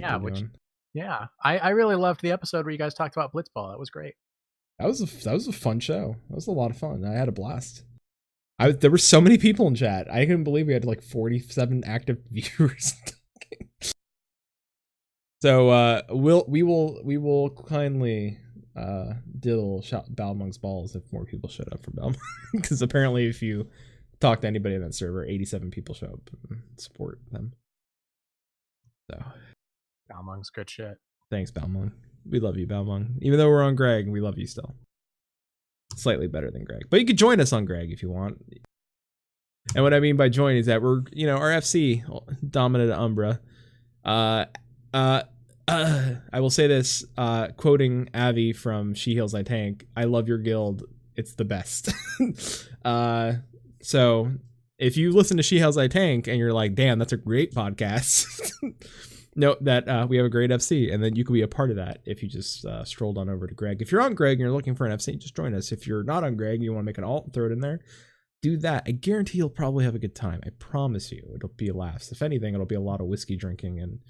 Yeah, I really loved the episode where you guys talked about Blitzball. That was great. That was a fun show. That was a lot of fun. I had a blast. There were so many people in chat. I couldn't believe we had like 47 active viewers. So we will kindly diddle Balmung's balls if more people showed up for Balmung, because apparently if you talk to anybody on that server, 87 people show up and support them. So Balmung's good shit. Thanks, Balmung. We love you, Balmung. Even though we're on Greg, we love you still. Slightly better than Greg, but you could join us on Greg if you want. And what I mean by join is that we're, our FC dominant Umbra. I will say this, quoting Avi from She Heals I Tank. I love your guild. It's the best. So if you listen to She Heals I Tank and you're like, damn, that's a great podcast. Note that we have a great FC, and then you can be a part of that if you just strolled on over to Greg. If you're on Greg and you're looking for an FC, just join us. If you're not on Greg and you want to make an alt and throw it in there, do that. I guarantee you'll probably have a good time. I promise you. It'll be a laughs. If anything, it'll be a lot of whiskey drinking and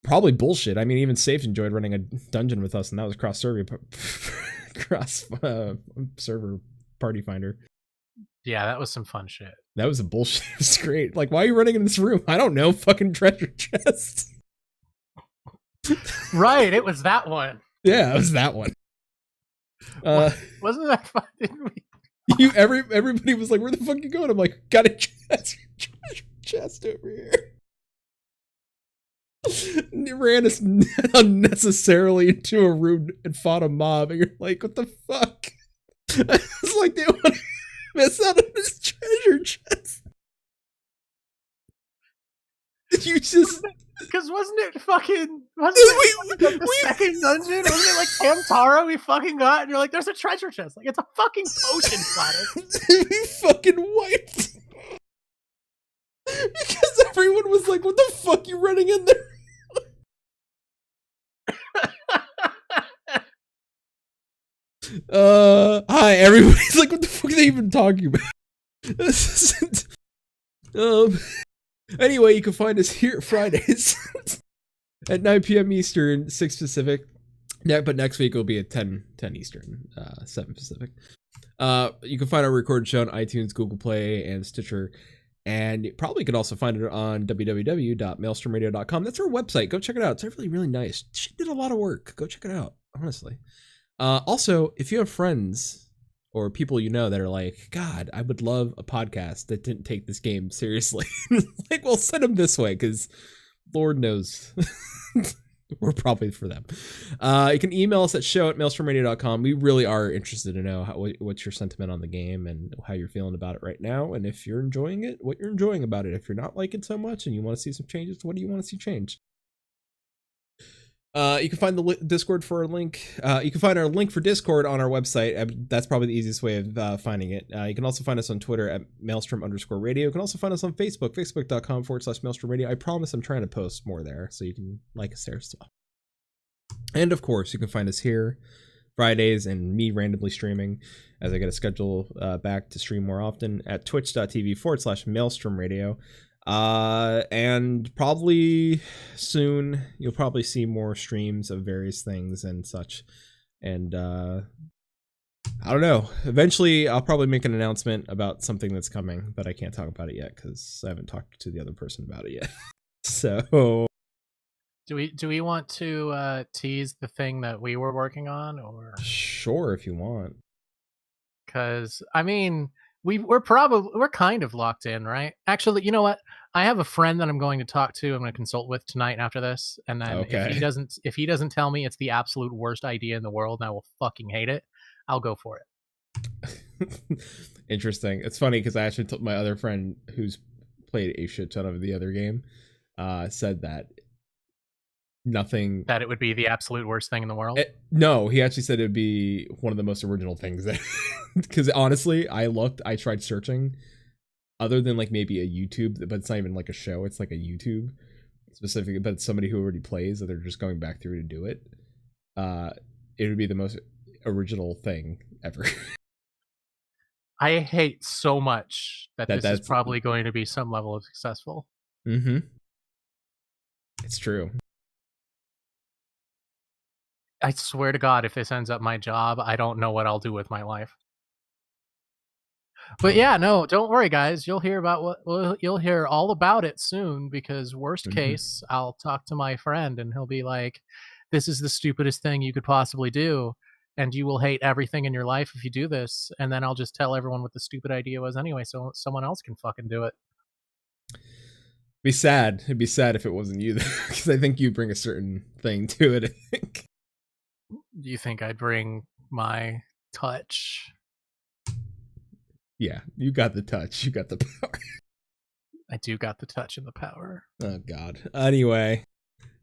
probably bullshit. I mean, even Safe enjoyed running a dungeon with us, and that was cross server party finder. Yeah, that was some fun shit. That was a bullshit. It was great. Like, why are you running in this room? I don't know. Fucking treasure chest. Right, it was that one. Yeah, it was that one. Wasn't that fun? Didn't we? Everybody was like, "Where the fuck you going?" I'm like, "Got a treasure chest over here." And it ran us unnecessarily into a room and fought a mob, and you're like, "What the fuck?" It's like they want to miss out on this treasure chest. You just because wasn't it the second dungeon? Wasn't it like Hamtaro we fucking got? And you're like, there's a treasure chest. Like, it's a fucking potion platter. We fucking wiped. Because everyone was like, what the fuck you running in there? Hi, everybody's like, what the fuck are they even talking about? This isn't, anyway, you can find us here Fridays at 9 p.m. Eastern, 6 Pacific. Yeah, but next week will be at 10 Eastern, 7 Pacific. You can find our recorded show on iTunes, Google Play, and Stitcher. And you probably could also find it on www.maelstromradio.com. That's our website. Go check it out. It's really, really nice. She did a lot of work. Go check it out, honestly. Also, if you have friends or people you know that are like, God, I would love a podcast that didn't take this game seriously, like, well, send them this way, because Lord knows we're probably for them. You can email us at show@maelstromradio.com. We really are interested to know what's your sentiment on the game and how you're feeling about it right now, and if you're enjoying it, what you're enjoying about it. If you're not liking it so much and you want to see some changes, what do you want to see change? You can find the Discord for our link. You can find our link for Discord on our website. That's probably the easiest way of finding it. You can also find us on Twitter at Maelstrom_radio. You can also find us on Facebook, facebook.com/Maelstrom Radio. I promise I'm trying to post more there, so you can like us there as well. And of course, you can find us here Fridays and me randomly streaming as I get a schedule back to stream more often at twitch.tv/Maelstrom Radio. And probably soon you'll probably see more streams of various things and such. And I don't know, eventually I'll probably make an announcement about something that's coming, but I can't talk about it yet because I haven't talked to the other person about it yet. So do we want to tease the thing that we were working on, or sure, if you want? Because I mean, we're kind of locked in, right? Actually, you know what? I have a friend that I'm going to talk to. I'm going to consult with tonight after this, and then if he doesn't tell me it's the absolute worst idea in the world and I will fucking hate it, I'll go for it. Interesting. It's funny because I actually told my other friend who's played a shit ton of the other game, said that nothing... That it would be the absolute worst thing in the world? No, he actually said it would be one of the most original things. Because honestly, I tried searching, other than like maybe a YouTube, but it's not even like a show, it's like a YouTube specific, but it's somebody who already plays that they're just going back through to do it. It would be the most original thing ever. I hate so much that this is probably going to be some level of successful. Mm-hmm. It's true. I swear to God, if this ends up my job, I don't know what I'll do with my life. But yeah, no, don't worry, guys. You'll hear about you'll hear all about it soon, because worst case, I'll talk to my friend and he'll be like, "This is the stupidest thing you could possibly do, and you will hate everything in your life if you do this." And then I'll just tell everyone what the stupid idea was anyway, so someone else can fucking do it. Be sad. It'd be sad if it wasn't you, because I think you bring a certain thing to it. I think. Do you think I bring my touch? Yeah, you got the touch. You got the power. I do got the touch and the power. Oh God. Anyway,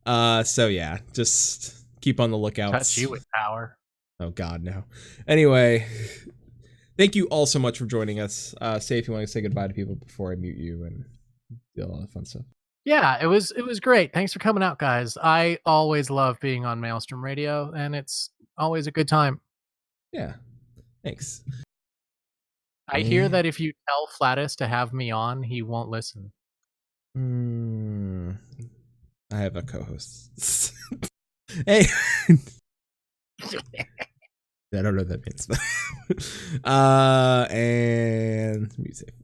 so yeah, just keep on the lookout. Touch you with power. Oh God, no. Anyway, thank you all so much for joining us. Say if you want to say goodbye to people before I mute you and do all the fun stuff. Yeah, it was great. Thanks for coming out, guys. I always love being on Maelstrom Radio, and it's always a good time. Yeah, thanks. I hear that if you tell Flatus to have me on, he won't listen. I have a co-host. Hey. I don't know what that means. And music.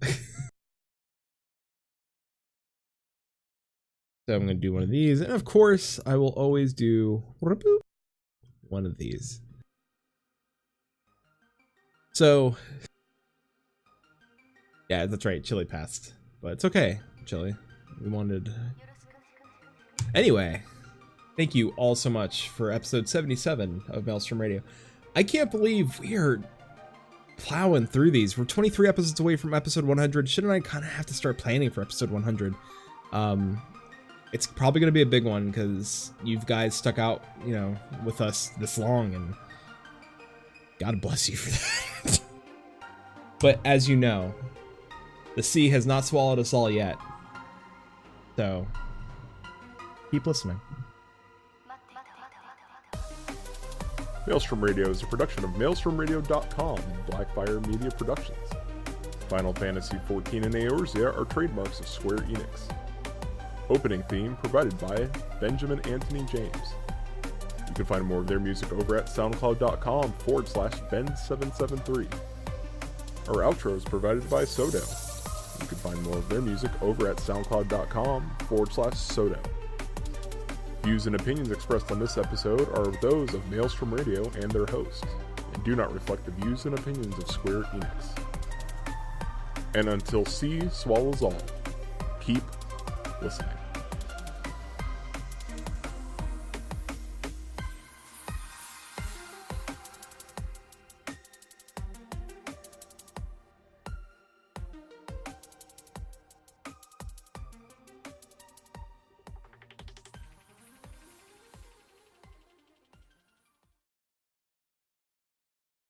So I'm going to do one of these. And of course, I will always do one of these. So, yeah, that's right. Chili passed. But it's okay, Chili. We wanted... Anyway, thank you all so much for episode 77 of Maelstrom Radio. I can't believe we are plowing through these. We're 23 episodes away from episode 100. Shouldn't I kind of have to start planning for episode 100? It's probably going to be a big one because you guys stuck out, you know, with us this long, and God bless you for that. But as you know, the sea has not swallowed us all yet. So, keep listening. Maelstrom Radio is a production of MaelstromRadio.com and Blackfire Media Productions. Final Fantasy XIV and Eorzea are trademarks of Square Enix. Opening theme provided by Benjamin Anthony James. You can find more of their music over at SoundCloud.com/Ben773. Our outro is provided by Sodo. You can find more of their music over at SoundCloud.com/Sodo. Views and opinions expressed on this episode are those of Maelstrom Radio and their host, and do not reflect the views and opinions of Square Enix. And until sea swallows all, keep listening.